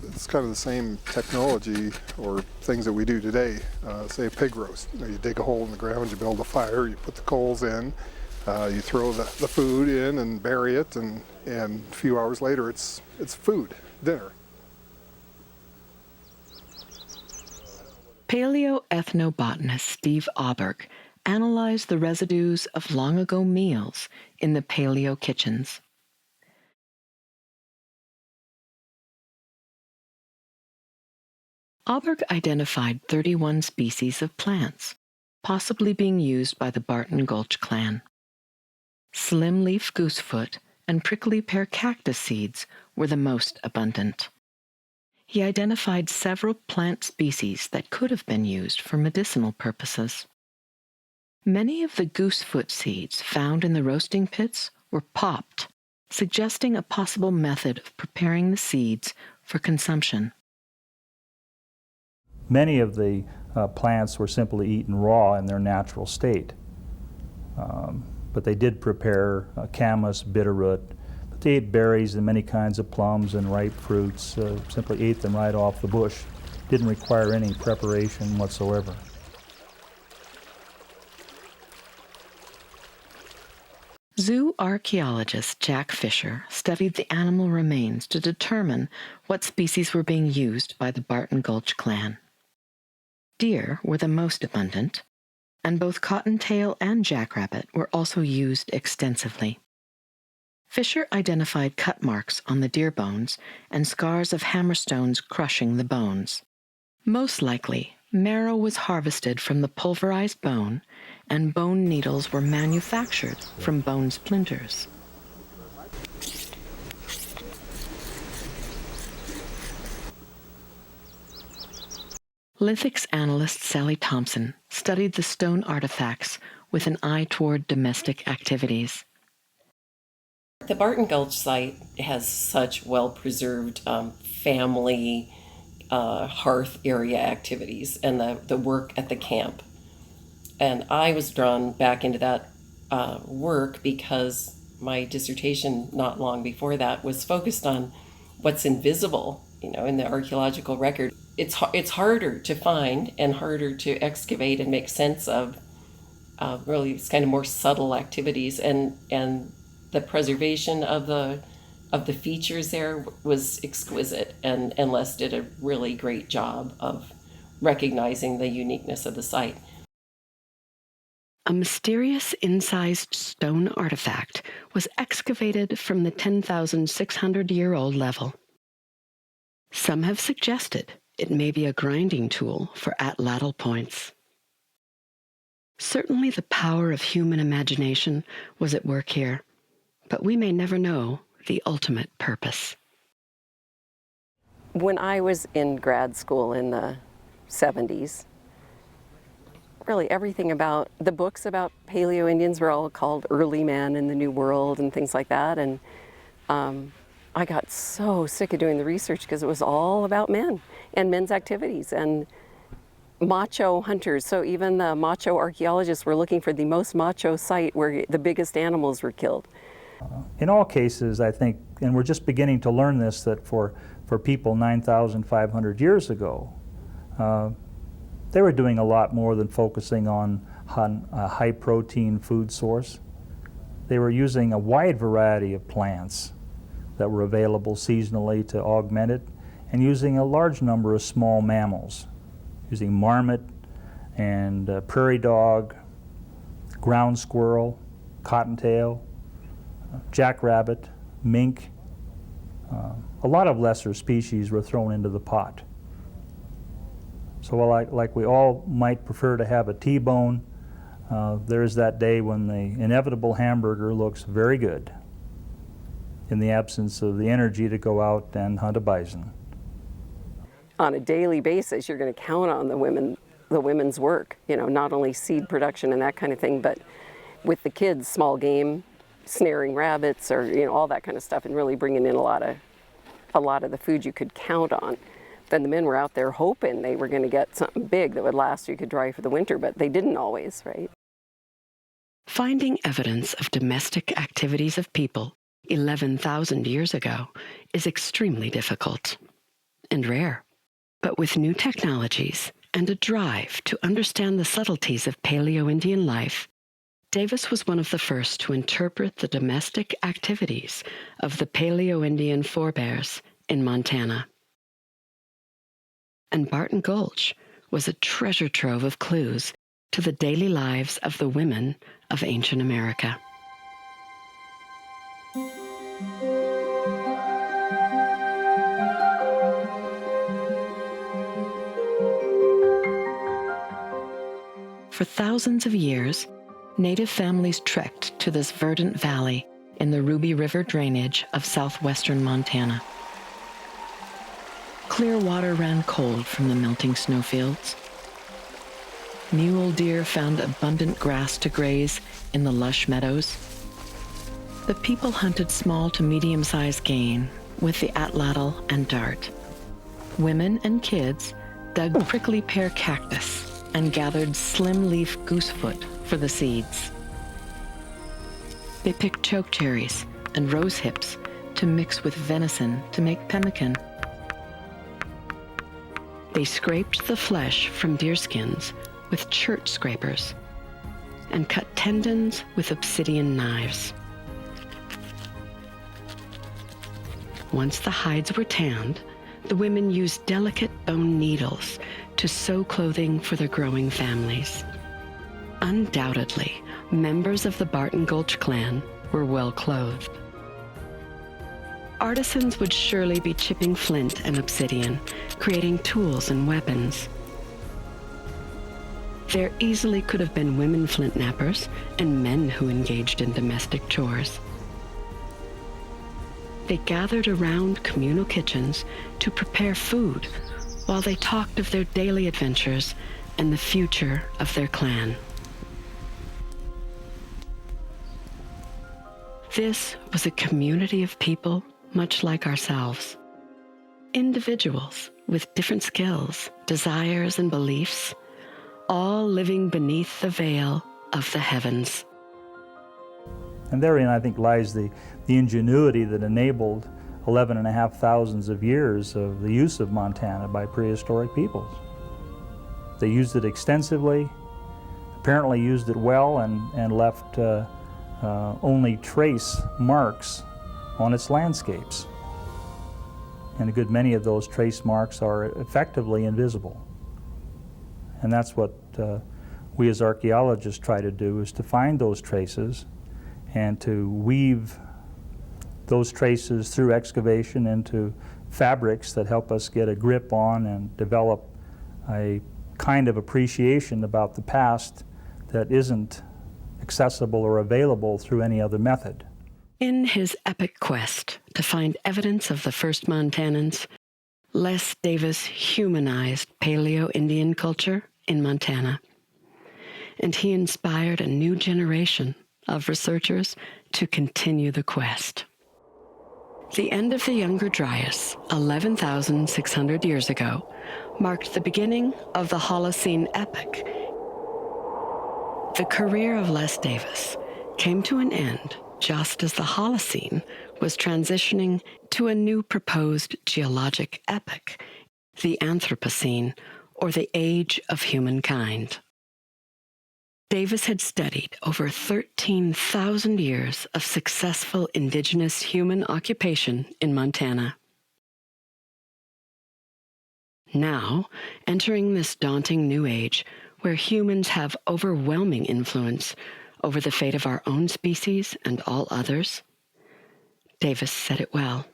it's kind of the same technology or things that we do today. Say a pig roast. You dig a hole in the ground, you build a fire, you put the coals in, you throw the food in and bury it, and a few hours later it's food, dinner. Paleo-ethnobotanist Steve Auberg analyzed the residues of long-ago meals in the paleo kitchens. Auberg identified 31 species of plants, possibly being used by the Barton Gulch clan. Slim leaf goosefoot and prickly pear cactus seeds were the most abundant. He identified several plant species that could have been used for medicinal purposes. Many of the goosefoot seeds found in the roasting pits were popped, suggesting a possible method of preparing the seeds for consumption. Many of the plants were simply eaten raw in their natural state. But they did prepare camas, bitterroot. But they ate berries and many kinds of plums and ripe fruits, simply ate them right off the bush. Didn't require any preparation whatsoever. Zoo archaeologist Jack Fisher studied the animal remains to determine what species were being used by the Barton Gulch clan. Deer were the most abundant, and both cottontail and jackrabbit were also used extensively. Fisher identified cut marks on the deer bones and scars of hammerstones crushing the bones. Most likely, marrow was harvested from the pulverized bone, and bone needles were manufactured from bone splinters. Lithics analyst Sally Thompson studied the stone artifacts with an eye toward domestic activities. The Barton Gulch site has such well-preserved family hearth area activities and the work at the camp. And I was drawn back into that work because my dissertation not long before that was focused on what's invisible, in the archaeological record. It's harder to find and harder to excavate and make sense of really these kind of more subtle activities, and the preservation of the features there was exquisite, and Les did a really great job of recognizing the uniqueness of the site. A mysterious incised stone artifact was excavated from the 10,600-year-old level. Some have suggested it may be a grinding tool for atlatl points. Certainly the power of human imagination was at work here, but we may never know the ultimate purpose. When I was in grad school in the 70s, really everything about the books about Paleo Indians were all called Early Man in the New World and things like that. And I got so sick of doing the research because it was all about men and men's activities and macho hunters. So even the macho archaeologists were looking for the most macho site where the biggest animals were killed. In all cases, I think, and we're just beginning to learn this, that for people 9,500 years ago, they were doing a lot more than focusing on a high protein food source. They were using a wide variety of plants that were available seasonally to augment it, and using a large number of small mammals, using marmot and prairie dog, ground squirrel, cottontail, jackrabbit, mink. A lot of lesser species were thrown into the pot. So while like we all might prefer to have a T-bone, there's that day when the inevitable hamburger looks very good in the absence of the energy to go out and hunt a bison. On a daily basis, you're going to count on the women's work, you know, not only seed production and that kind of thing, but with the kids, small game, snaring rabbits, or, you know, all that kind of stuff, and really bringing in a lot of the food you could count on. Then the men were out there hoping they were going to get something big that would last so you could dry for the winter, but they didn't always, right? Finding evidence of domestic activities of people 11,000 years ago is extremely difficult and rare. But with new technologies and a drive to understand the subtleties of Paleo Indian life, Davis was one of the first to interpret the domestic activities of the Paleo Indian forebears in Montana. And Barton Gulch was a treasure trove of clues to the daily lives of the women of ancient America. For thousands of years, Native families trekked to this verdant valley in the Ruby River drainage of southwestern Montana. Clear water ran cold from the melting snowfields. Mule deer found abundant grass to graze in the lush meadows. The people hunted small to medium-sized game with the atlatl and dart. Women and kids dug prickly pear cactus and gathered slim-leaf goosefoot for the seeds. They picked chokecherries and rose hips to mix with venison to make pemmican. They scraped the flesh from deerskins with chert scrapers and cut tendons with obsidian knives. Once the hides were tanned, the women used delicate bone needles to sew clothing for their growing families. Undoubtedly, members of the Barton Gulch clan were well clothed. Artisans would surely be chipping flint and obsidian, creating tools and weapons. There easily could have been women flint knappers and men who engaged in domestic chores. They gathered around communal kitchens to prepare food while they talked of their daily adventures and the future of their clan. This was a community of people much like ourselves. Individuals with different skills, desires, and beliefs, all living beneath the veil of the heavens. And therein, I think, lies the ingenuity that enabled 11,500 of years of the use of Montana by prehistoric peoples. They used it extensively, apparently used it well, and left only trace marks on its landscapes. And a good many of those trace marks are effectively invisible. And that's what we as archaeologists try to do, is to find those traces and to weave those traces through excavation into fabrics that help us get a grip on and develop a kind of appreciation about the past that isn't accessible or available through any other method. In his epic quest to find evidence of the first Montanans, Les Davis humanized Paleo Indian culture in Montana, and he inspired a new generation of researchers to continue the quest. The end of the Younger Dryas, 11,600 years ago, marked the beginning of the Holocene epoch. The career of Les Davis came to an end just as the Holocene was transitioning to a new proposed geologic epoch, the Anthropocene, or the age of humankind. Davis had studied over 13,000 years of successful indigenous human occupation in Montana. Now, entering this daunting new age where humans have overwhelming influence over the fate of our own species and all others, Davis said it well.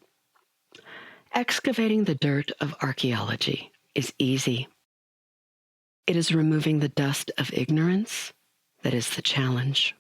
Excavating the dirt of archaeology is easy. It is removing the dust of ignorance that is the challenge.